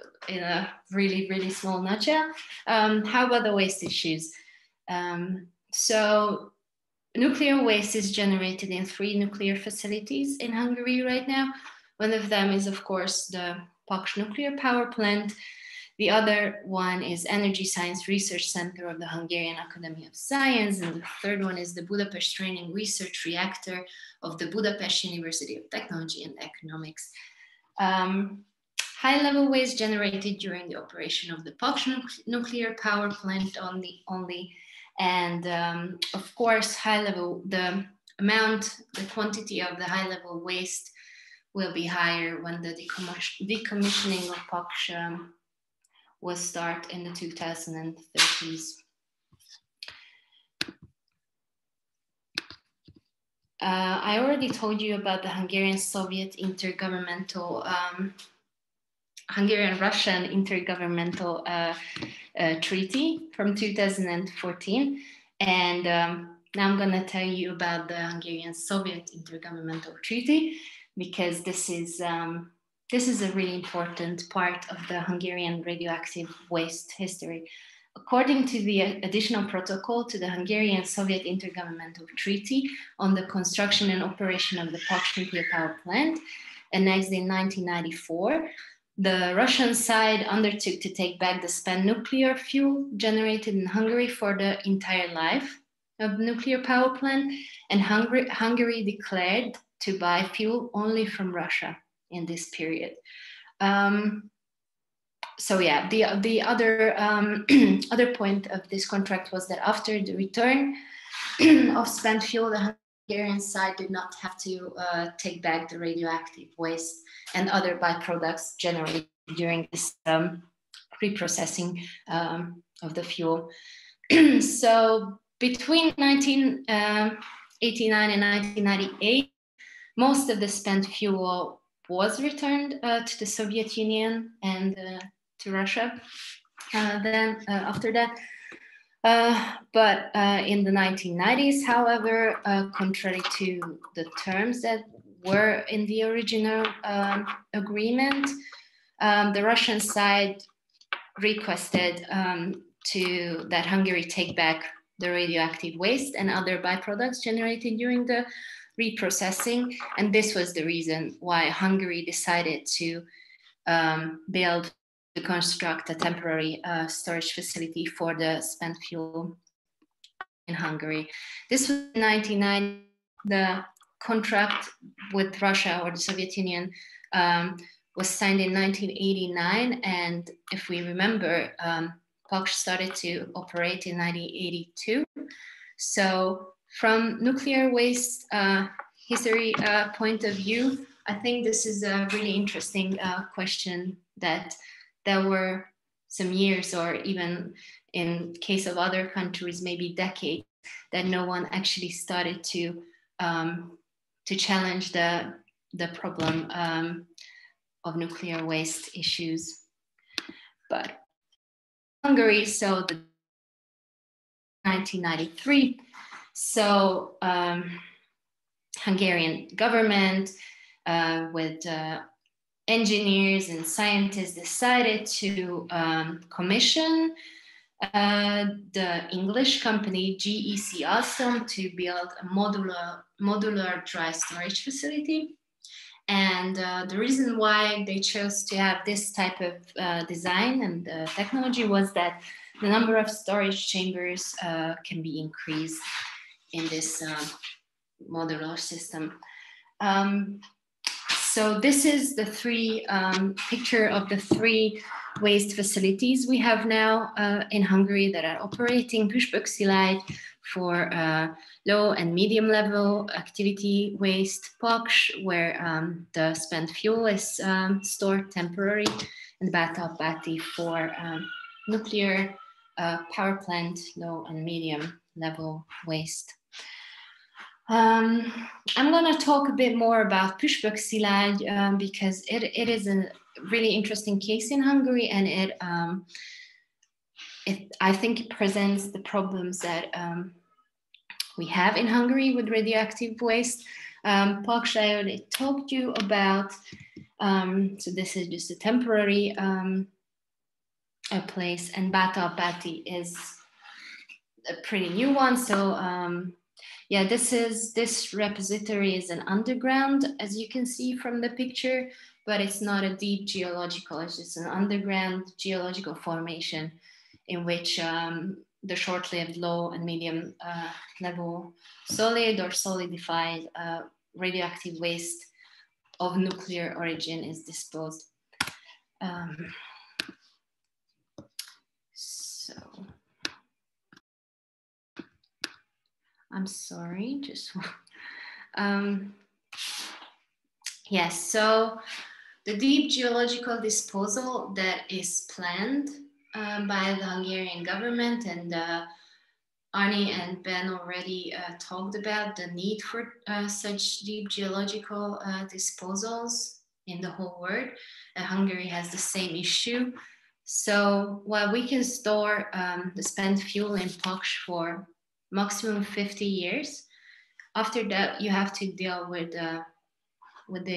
really, really small nutshell. How about the waste issues? So nuclear waste is generated in 3 nuclear facilities in Hungary right now. One of them is, of course, the POX nuclear power plant. The other one is Energy Science Research Center of the Hungarian Academy of Science. And the third one is the Budapest Training Research Reactor of the Budapest University of Technology and Economics. High-level waste generated during the operation of the POX nuclear power plant only. And of course, the quantity of the high-level waste will be higher when the decommissioning of POX will start in the 2030s. I already told you about the Hungarian-Soviet intergovernmental, Hungarian-Russian intergovernmental treaty from 2014. And now I'm gonna tell you about the Hungarian-Soviet intergovernmental treaty, because this is a really important part of the Hungarian radioactive waste history. According to the additional protocol to the Hungarian-Soviet Intergovernmental Treaty on the construction and operation of the POX nuclear power plant, annexed in 1994, the Russian side undertook to take back the spent nuclear fuel generated in Hungary for the entire life of the nuclear power plant, and Hungary declared to buy fuel only from Russia in this period. So yeah, the other other point of this contract was that after the return of spent fuel, the Hungarian side did not have to take back the radioactive waste and other byproducts generated during this reprocessing of the fuel. So between 1989 and 1998, most of the spent fuel was returned to the Soviet Union and to Russia after that. But in the 1990s, however, contrary to the terms that were in the original agreement, the Russian side requested that Hungary take back the radioactive waste and other byproducts generated during the reprocessing. And this was the reason why Hungary decided to construct a temporary storage facility for the spent fuel in Hungary. This was in 1990. The contract with Russia or the Soviet Union was signed in 1989. And if we remember, POX started to operate in 1982. So from nuclear waste history point of view, I think this is a really interesting question that there were some years, or even in case of other countries, maybe decades, that no one actually started to challenge the problem of nuclear waste issues. But Hungary, so the 1993, so Hungarian government with engineers and scientists decided to commission the English company GEC Alstom to build a modular dry storage facility. And the reason why they chose to have this type of design and technology was that the number of storage chambers can be increased in this modular system. So this is the picture of the three waste facilities we have now in Hungary that are operating. Püspökszilágy for low and medium level activity waste, POX, where the spent fuel is stored temporary, and Bátor-Báti for nuclear power plant, low and medium level waste. I'm going to talk a bit more about Püspökszilágy because it is a really interesting case in Hungary, and I think it presents the problems that we have in Hungary with radioactive waste. POX, I already told you about. So this is just a temporary place, and Bátor-Báti is a pretty new one. So yeah, this repository is an underground, as you can see from the picture, but it's not a deep geological, it's just an underground geological formation in which the short-lived low and medium level solid or solidified radioactive waste of nuclear origin is disposed. So I'm sorry, just yes, so the deep geological disposal that is planned by the Hungarian government, and Arne and Ben already talked about the need for such deep geological disposals in the whole world. Hungary has the same issue. So while we can store the spent fuel in POX for maximum 50 years, after that you have to deal with the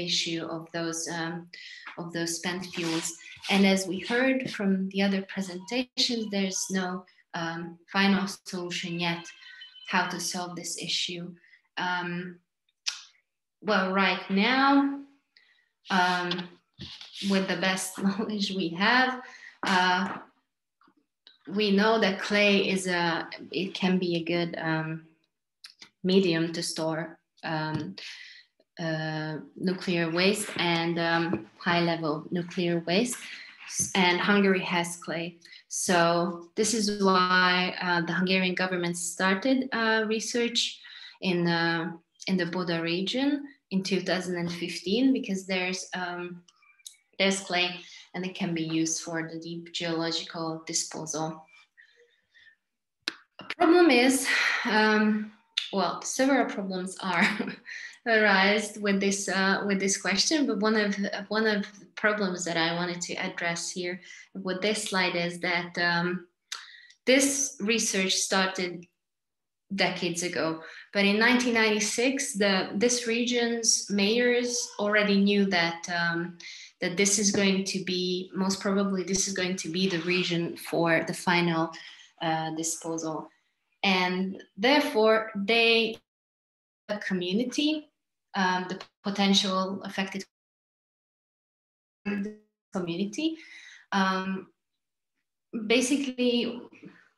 issue of those spent fuels. And as we heard from the other presentations, there's no final solution yet how to solve this issue. Well, right now, with the best knowledge we have, we know that clay it can be a good medium to store nuclear waste and high-level nuclear waste, and Hungary has clay. So this is why the Hungarian government started research in the Buda region in 2015, because there's clay and it can be used for the deep geological disposal. A problem is, well, several problems are arised with this question, but one of the problems that I wanted to address here with this slide is that this research started decades ago, but in 1996, this region's mayors already knew that that this is going to be, most probably this is going to be the region for the final disposal, and therefore they community, the potential affected community, basically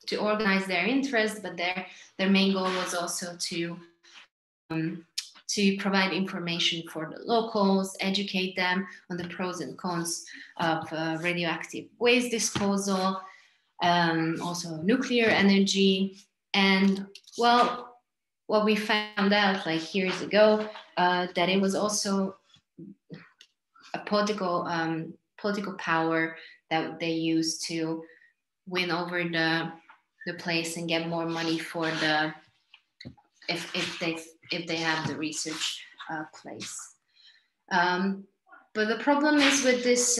to organize their interest, but their main goal was also to provide information for the locals, educate them on the pros and cons of radioactive waste disposal, also nuclear energy. And well, what we found out like years ago, that it was also a political power that they used to win over the place and get more money for the if they have the research place. But the problem is with this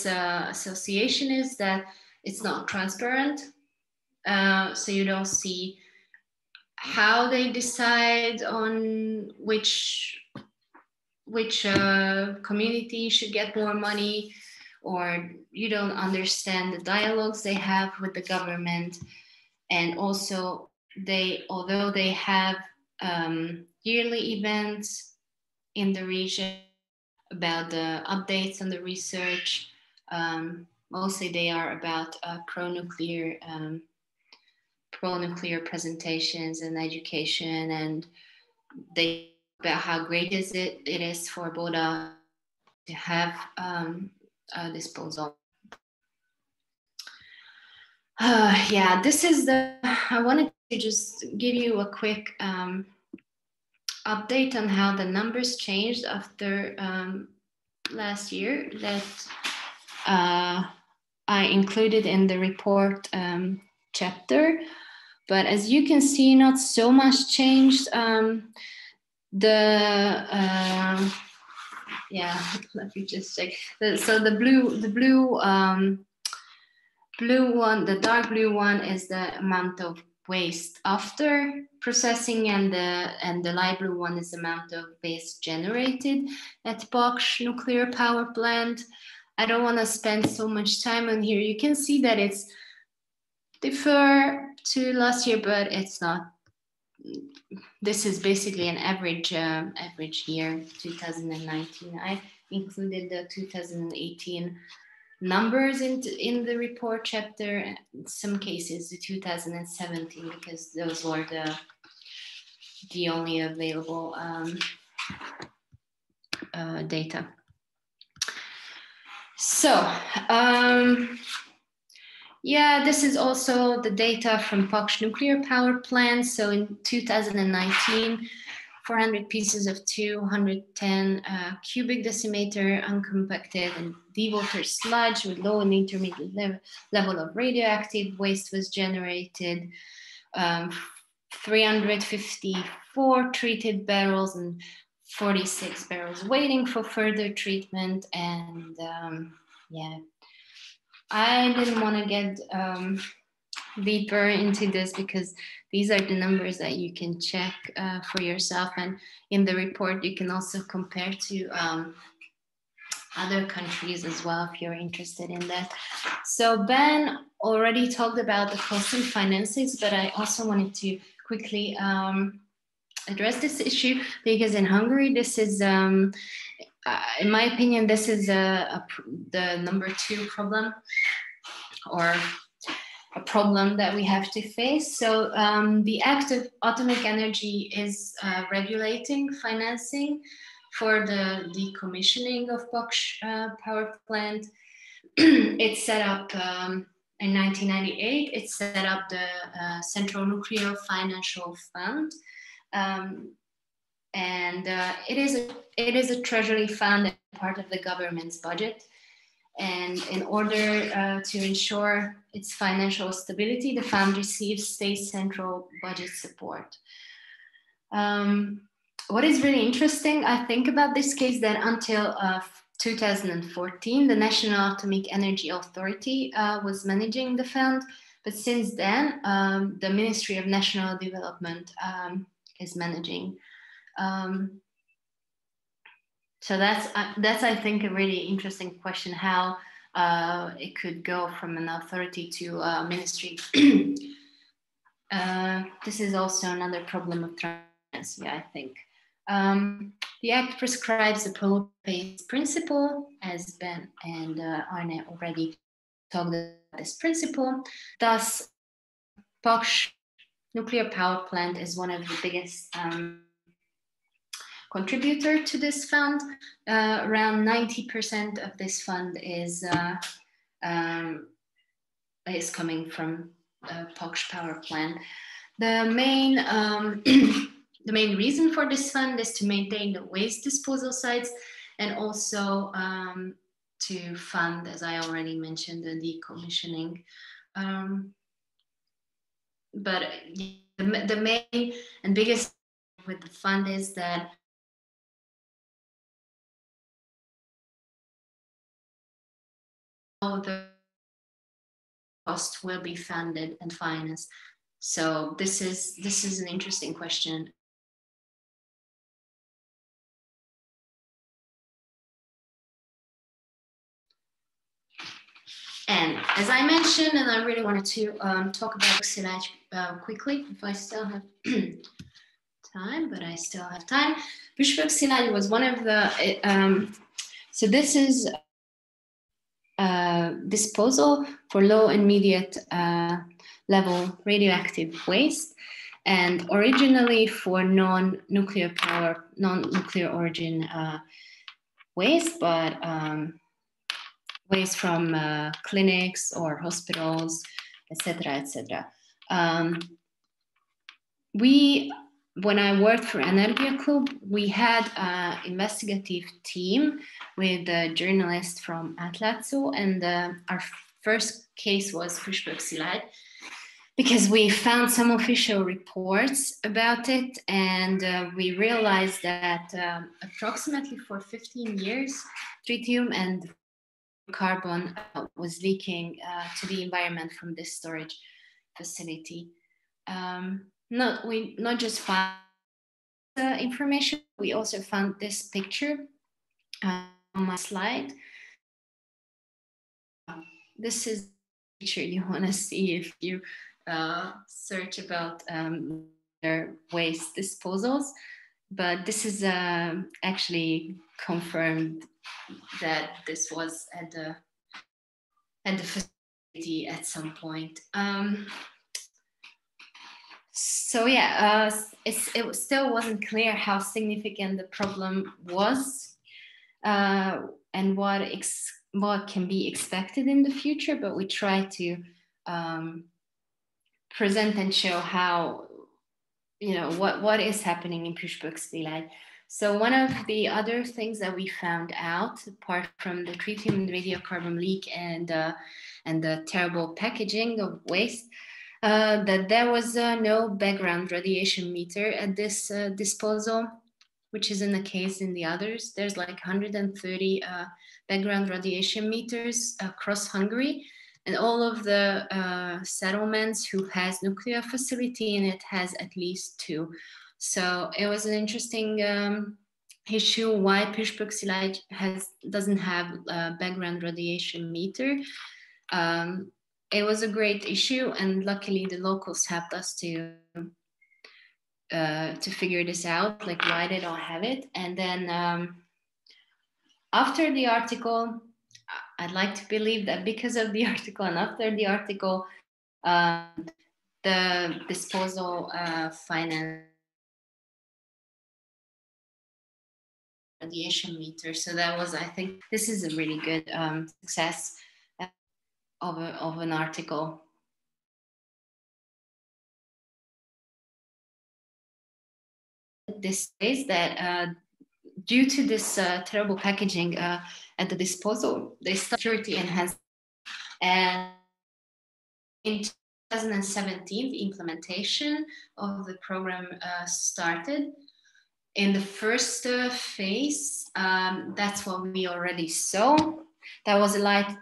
association is that it's not transparent. So you don't see how they decide on which community should get more money, or you don't understand the dialogues they have with the government. And also although they have yearly events in the region about the updates on the research, mostly they are about pro-nuclear presentations and education, and they about how great it is for Boda to have disposal. Yeah, this is I wanted to just give you a quick update on how the numbers changed after last year that I included in the report chapter. But as you can see, not so much changed. Yeah, let me just check. So the blue one, the dark blue one, is the amount of waste after processing, and the light blue one is the amount of waste generated at Paks nuclear power plant. I don't want to spend so much time on here. You can see that it's differ to last year, but it's not. This is basically an average year, 2019. I included the 2018 numbers in the report chapter, in some cases the 2017, because those were the only available data. So yeah, this is also the data from Paks nuclear power plant. So in 2019, 400 pieces of 210 cubic decimeter uncompacted and dewatered sludge with low and intermediate level of radioactive waste was generated. 354 treated barrels and 46 barrels waiting for further treatment. And yeah, I didn't want to get deeper into this because these are the numbers that you can check for yourself, and in the report you can also compare to other countries as well if you're interested in that. So Ben already talked about the cost and finances, but I also wanted to quickly address this issue because in Hungary this is in my opinion this is the number 2 problem, or a problem that we have to face. So the Act of Atomic Energy is regulating financing for the decommissioning of Paks power plant. It set up in 1998. It set up the Central Nuclear Financial Fund, and it is a treasury fund, part of the government's budget. And in order to ensure its financial stability, the fund receives state central budget support. What is really interesting, I think, about this case, that until 2014, the National Atomic Energy Authority was managing the fund. But since then, the Ministry of National Development is managing. So that's I think a really interesting question, how it could go from an authority to a ministry. This is also another problem of transparency, I think. The Act prescribes the polluter pays principle, as Ben and Arne already talked about this principle. Thus, Paksh nuclear power plant is one of the biggest contributor to this fund. Around 90% of this fund is coming from Paksh power plant. The main the main reason for this fund is to maintain the waste disposal sites and also to fund, as I already mentioned, the decommissioning. But the main and biggest with the fund is that how the cost will be funded and financed. So this is an interesting question. And as I mentioned, and I really wanted to talk about silage quickly, if I still have time, but I still have time. Püspök silage was one of the, so this is disposal for low and immediate level radioactive waste, and originally for non-nuclear power, non-nuclear origin waste, but waste from clinics or hospitals, etc., etc. When I worked for Energia Club, we had an investigative team with a journalist from Átlátszó, and our first case was Püspök Szilágy, because we found some official reports about it, and we realized that approximately for 15 years, tritium and carbon was leaking to the environment from this storage facility. We not just found the information, we also found this picture on my slide. This is the picture you want to see if you search about their waste disposals, but this is actually confirmed that this was at the facility at some point. So yeah, it still wasn't clear how significant the problem was and what can be expected in the future, but we try to present and show how, what is happening in Püspök Szilágy. So one of the other things that we found out, apart from the tritium and radiocarbon leak and the terrible packaging of waste, that there was no background radiation meter at this disposal, which isn't the case in the others. There's like 130 background radiation meters across Hungary, and all of the settlements who has nuclear facility in it has at least 2. So it was an interesting issue why Püspök Szilágy doesn't have a background radiation meter. It was a great issue, and luckily the locals helped us to figure this out, like why they don't have it. And then after the article, I'd like to believe that because of the article and after the article, the disposal finance radiation meter. So that was, I think, this is a really good success of an article. This is that due to this terrible packaging at the disposal, they started security enhanced, and in 2017, the implementation of the program started. In the first phase, that's what we already saw. That was a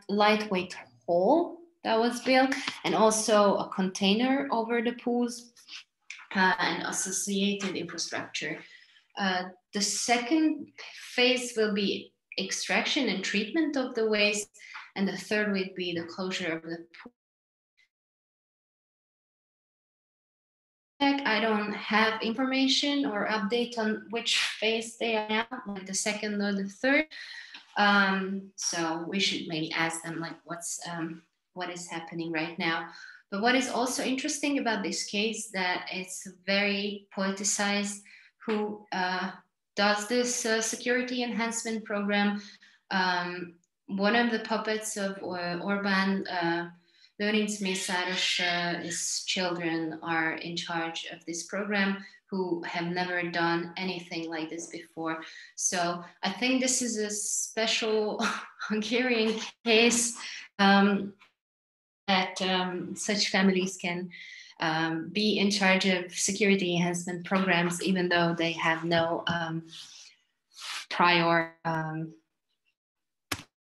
lightweight hole that was built, and also a container over the pools and associated infrastructure. The second phase will be extraction and treatment of the waste, and the third will be the closure of the pool. check. I don't have information or update on which phase they are now, like the second or the third. So we should maybe ask them like what is happening right now. But what is also interesting about this case that it's very politicized. Who does this security enhancement program? One of the puppets of Orbán, Lőrinc Mészáros, children are in charge of this program, who have never done anything like this before. So I think this is a special Hungarian case that such families can be in charge of security enhancement programs, even though they have no prior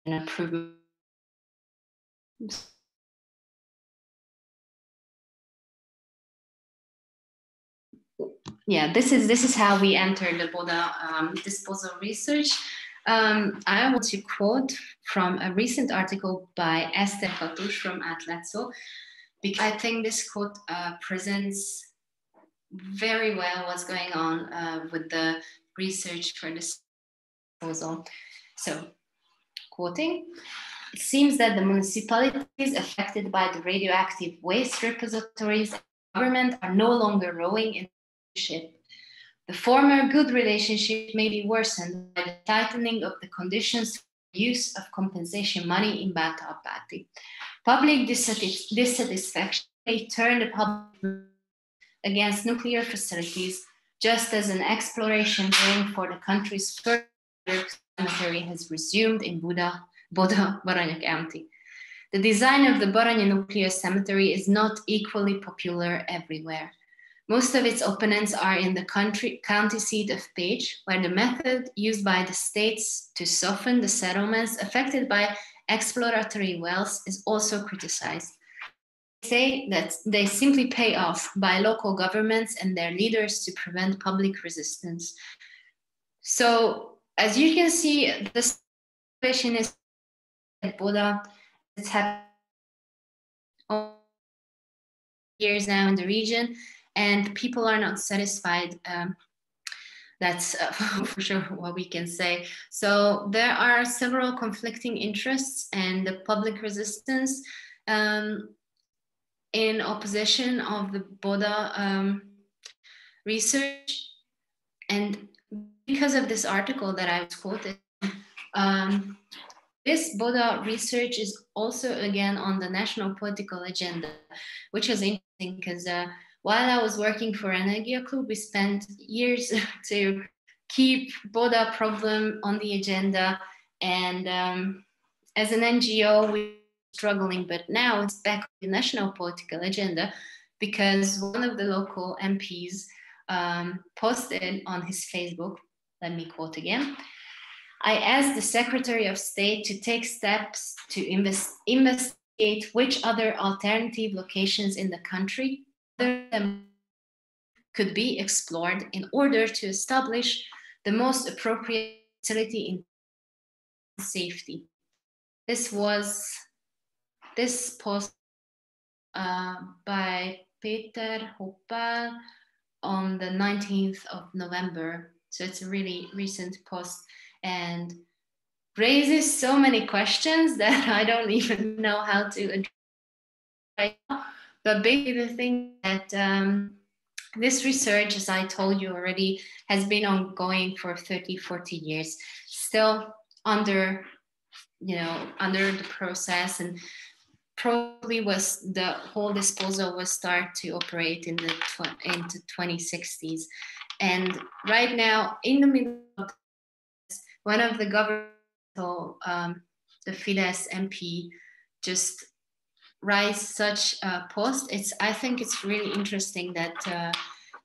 approval. Yeah, this is how we entered the Boda disposal research. I want to quote from a recent article by Eszter Mátyás from Átlátszó, because I think this quote presents very well what's going on with the research for this disposal. So, quoting, it seems that the municipalities affected by the radioactive waste repositories and government are no longer rowing in the ship. The former good relationship may be worsened by the tightening of the conditions for the use of compensation money in Bátorapáti. Public dissatisfaction may turn the public against nuclear facilities, just as an exploration drilling for the country's first cemetery has resumed in Boda Baranya County. The design of the Baranya nuclear cemetery is not equally popular everywhere. Most of its opponents are in the county seat of Pécs, where the method used by the states to soften the settlements affected by exploratory wells is also criticized. They say that they simply pay off by local governments and their leaders to prevent public resistance. So, as you can see, the situation is at Boda. It's happened years now in the region, and people are not satisfied. That's for sure what we can say. So there are several conflicting interests and the public resistance in opposition of the Boda research. And because of this article that I was quoted, this Boda research is also again on the national political agenda, which was interesting because while I was working for Energia Club, we spent years to keep Boda problem on the agenda. And as an NGO, we're struggling, but now it's back on the national political agenda because one of the local MPs posted on his Facebook, let me quote again, I asked the Secretary of State to take steps to investigate which other alternative locations in the country could be explored in order to establish the most appropriate facility in safety. This post by Peter Hoppal on the 19th of November. So it's a really recent post and raises so many questions that I don't even know how to address right now. But basically the thing that this research, as I told you already, has been ongoing for 30, 40 years, still under the process, and probably was the whole disposal will start to operate in the into 2060s. And right now, in the middle of this, one of the governmental, the Fidesz MP, just writes such a post. I think it's really interesting that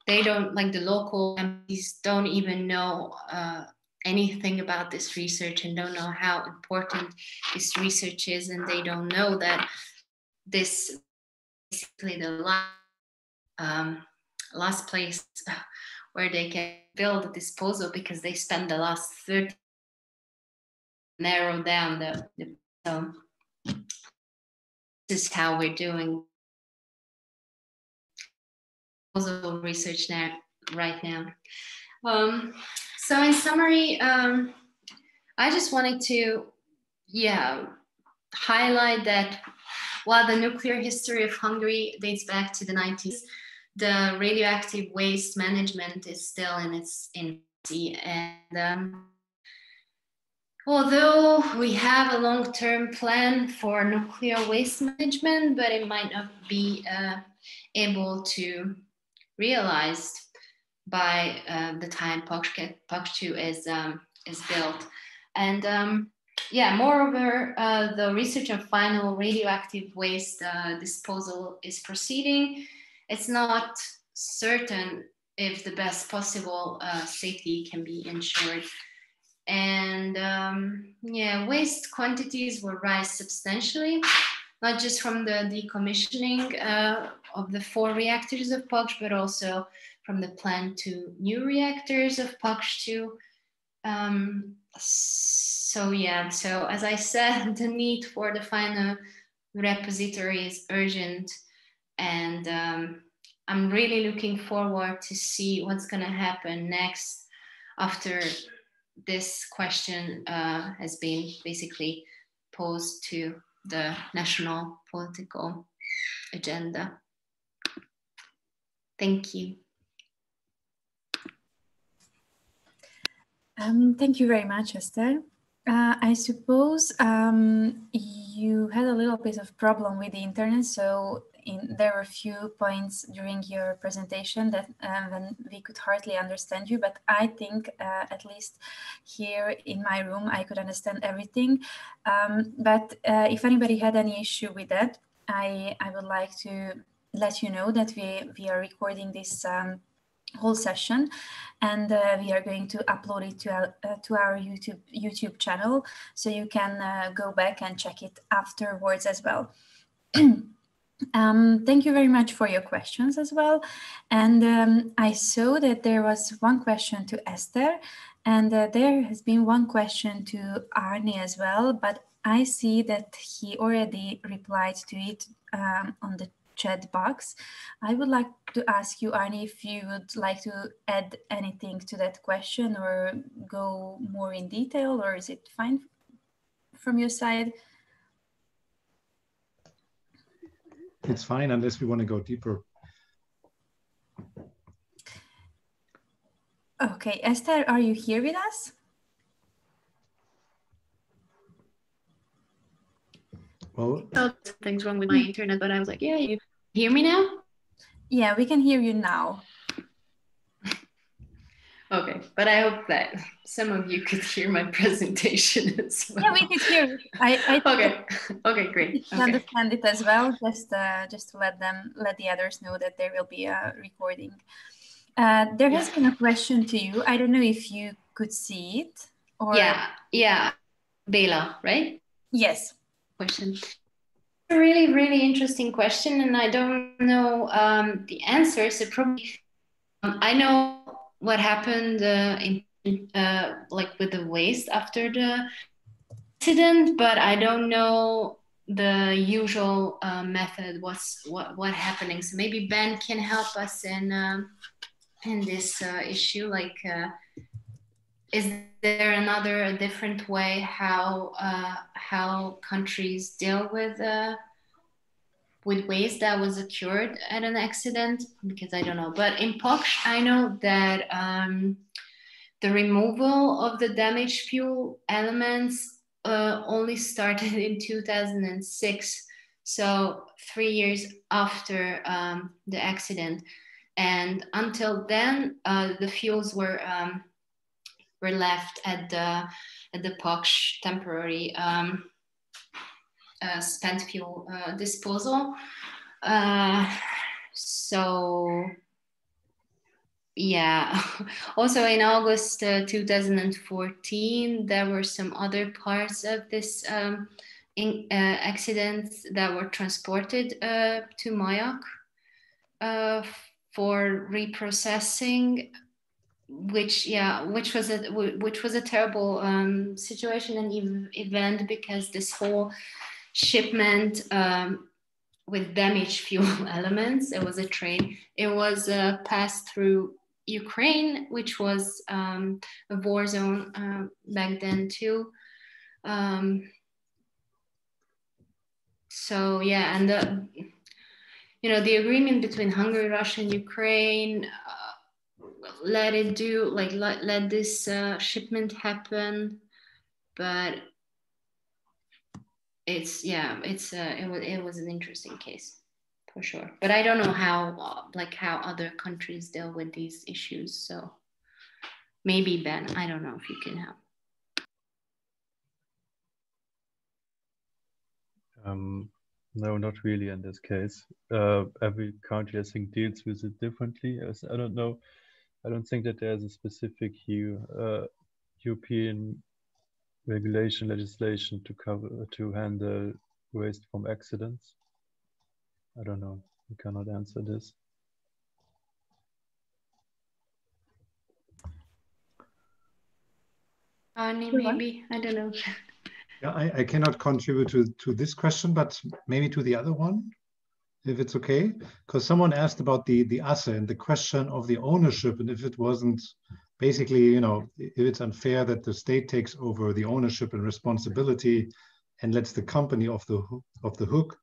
they don't, like the local MPs don't even know anything about this research and don't know how important this research is, and they don't know that this basically the last place where they can build a disposal, because they spend the last 30 narrow down the so this is how we're doing. disposal research right now. So in summary, I just wanted to, highlight that while the nuclear history of Hungary dates back to the 90s, the radioactive waste management is still in its infancy. And although we have a long-term plan for nuclear waste management, but it might not be able to realized by the time PAX 2 is built. And moreover, the research on final radioactive waste disposal is proceeding. It's not certain if the best possible safety can be ensured. And waste quantities will rise substantially, not just from the decommissioning of the 4 reactors of PAX, but also from the planned 2 new reactors of PAX 2. So as I said, the need for the final repository is urgent, and I'm really looking forward to see what's going to happen next after this question has been basically posed to the national political agenda. Thank you. Thank you very much, Eszter. I suppose you had a little bit of problem with the internet, so there were a few points during your presentation that when we could hardly understand you, but I think at least here in my room I could understand everything. But if anybody had any issue with that, I would like to let you know that we are recording this whole session, and we are going to upload it to our YouTube channel, so you can go back and check it afterwards as well. Thank you very much for your questions as well. And I saw that there was one question to Eszter, and there has been one question to Arne as well, but I see that he already replied to it on the chat box. I would like to ask you, Arne, if you would like to add anything to that question or go more in detail, or is it fine from your side? It's fine unless we want to go deeper. Okay, Eszter, are you here with us? Well, something's wrong with my internet, but I was like, yeah, you hear me now? Yeah, we can hear you now. Okay, but I hope that some of you could hear my presentation as well. Yeah, we could hear you. Okay, great. I understand it as well, just to let the others know that there will be a recording. There has been a question to you. I don't know if you could see it. Or... Yeah, Bela, right? Yes. Question. A really, really interesting question, and I don't know the answer. So probably I know what happened like with the waste after the accident, but I don't know the usual method. What happening? So maybe Ben can help us in this issue. Like, is there a different way how countries deal with waste that was occurred at an accident? Because I don't know. But in PAX, I know that the removal of the damaged fuel elements only started in 2006, so 3 years after the accident. And until then, the fuels were left at the PAX temporary spent fuel disposal. So yeah, also in August 2014, there were some other parts of this accidents that were transported to Mayak for reprocessing, which was a terrible situation and event, because this whole shipment with damaged fuel elements. It was a train. It was passed through Ukraine, which was a war zone back then too. So yeah, and the agreement between Hungary, Russia, and Ukraine let this shipment happen, but it was an interesting case for sure. But I don't know how other countries deal with these issues. So maybe Ben, I don't know if you can help. No, not really in this case. Every country, I think, deals with it differently. I don't know. I don't think that there's a specific European regulation legislation to handle waste from accidents. I don't know. I cannot answer this. Arne, maybe, I don't know. Yeah, I cannot contribute to this question, but maybe to the other one, if it's okay. Because someone asked about the ASSE and the question of the ownership, and if it wasn't basically, if it's unfair that the state takes over the ownership and responsibility and lets the company off the hook.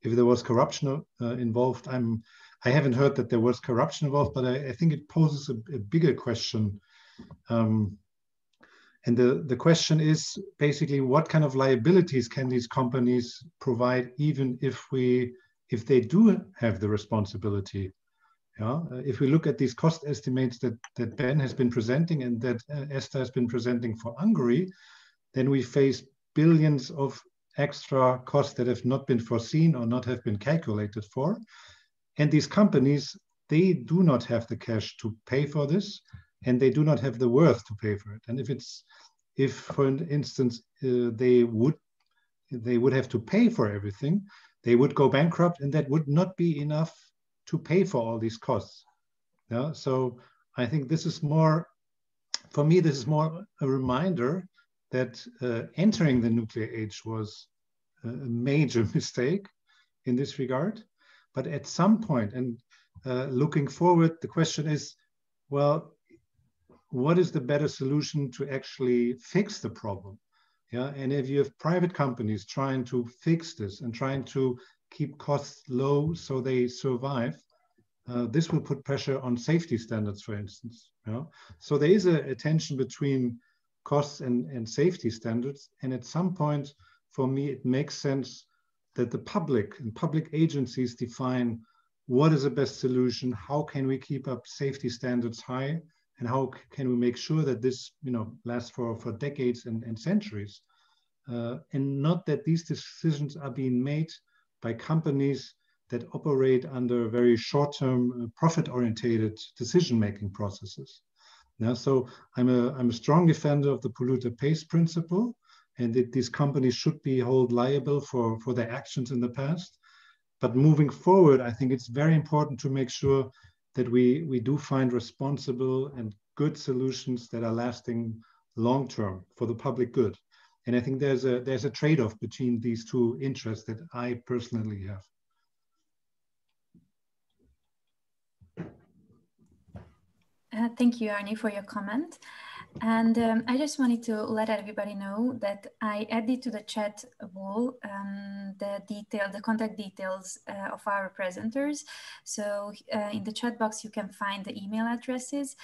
If there was corruption involved, I haven't heard that there was corruption involved, but I think it poses a bigger question. And the question is basically, what kind of liabilities can these companies provide, even if they do have the responsibility? Yeah? If we look at these cost estimates that Ben has been presenting and that Eszter has been presenting for Hungary, then we face billions of extra costs that have not been foreseen or not have been calculated for. And these companies, they do not have the cash to pay for this, and they do not have the worth to pay for it. And if for instance, they would have to pay for everything, they would go bankrupt, and that would not be enough to pay for all these costs. Yeah? So I think this is more, for me, this is more a reminder that entering the nuclear age was a major mistake in this regard. But at some point, and looking forward, the question is, well, what is the better solution to actually fix the problem? Yeah, and if you have private companies trying to fix this and trying to keep costs low so they survive, this will put pressure on safety standards, for instance. Yeah? So there is a tension between costs and safety standards. And at some point, for me, it makes sense that the public and public agencies define what is the best solution, how can we keep up safety standards high, and how can we make sure that this lasts for decades and centuries, and not that these decisions are being made by companies that operate under very short-term profit-oriented decision-making processes. Now, so I'm a strong defender of the polluter pays principle, and that these companies should be held liable for their actions in the past. But moving forward, I think it's very important to make sure that we do find responsible and good solutions that are lasting long-term for the public good. And I think there's a trade-off between these two interests that I personally have. Thank you, Arne, for your comment. And I just wanted to let everybody know that I added to the chat wall the contact details of our presenters. So in the chat box, you can find the email addresses,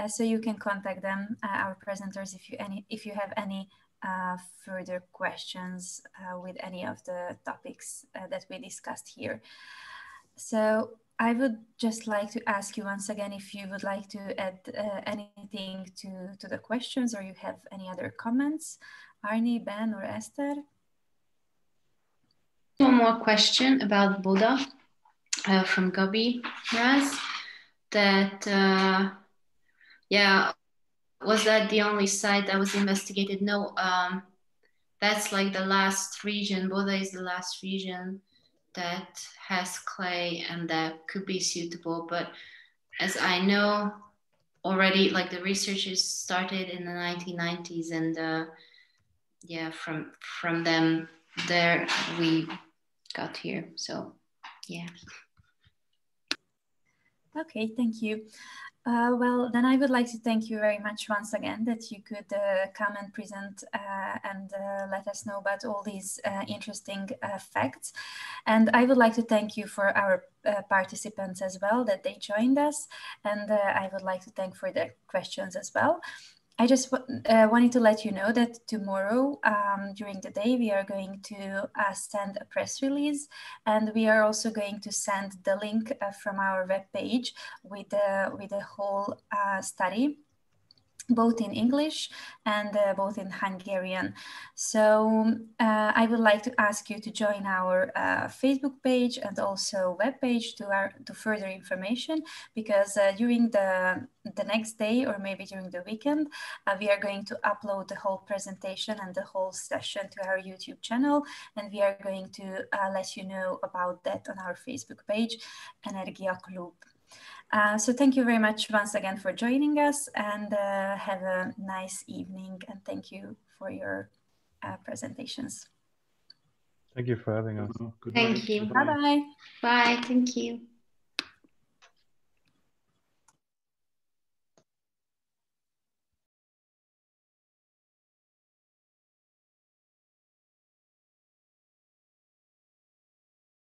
so you can contact them, our presenters, if you have any further questions with any of the topics that we discussed here. So I would just like to ask you once again if you would like to add anything to the questions, or you have any other comments, Arne, Ben, or Eszter? One more question about Buda from Gabi Raz. That was that the only site that was investigated? No, that's like the last region. Buda is the last region that has clay and that could be suitable. But as I know already, like the researchers started in the 1990s, and from them there we got here. So yeah. Okay, thank you. Well, then I would like to thank you very much once again that you could come and present and let us know about all these interesting facts. And I would like to thank you for our participants as well, that they joined us. And I would like to thank for the questions as well. I just wanted to let you know that tomorrow during the day we are going to send a press release, and we are also going to send the link from our webpage with the whole study, both in English and both in Hungarian. So I would like to ask you to join our Facebook page and also webpage to further information, because during the next day or maybe during the weekend, we are going to upload the whole presentation and the whole session to our YouTube channel, and we are going to let you know about that on our Facebook page, Energia Klub. So thank you very much once again for joining us, and have a nice evening, and thank you for your presentations. Thank you for having us. Good Thank night. you. Bye-bye. Bye. Thank you.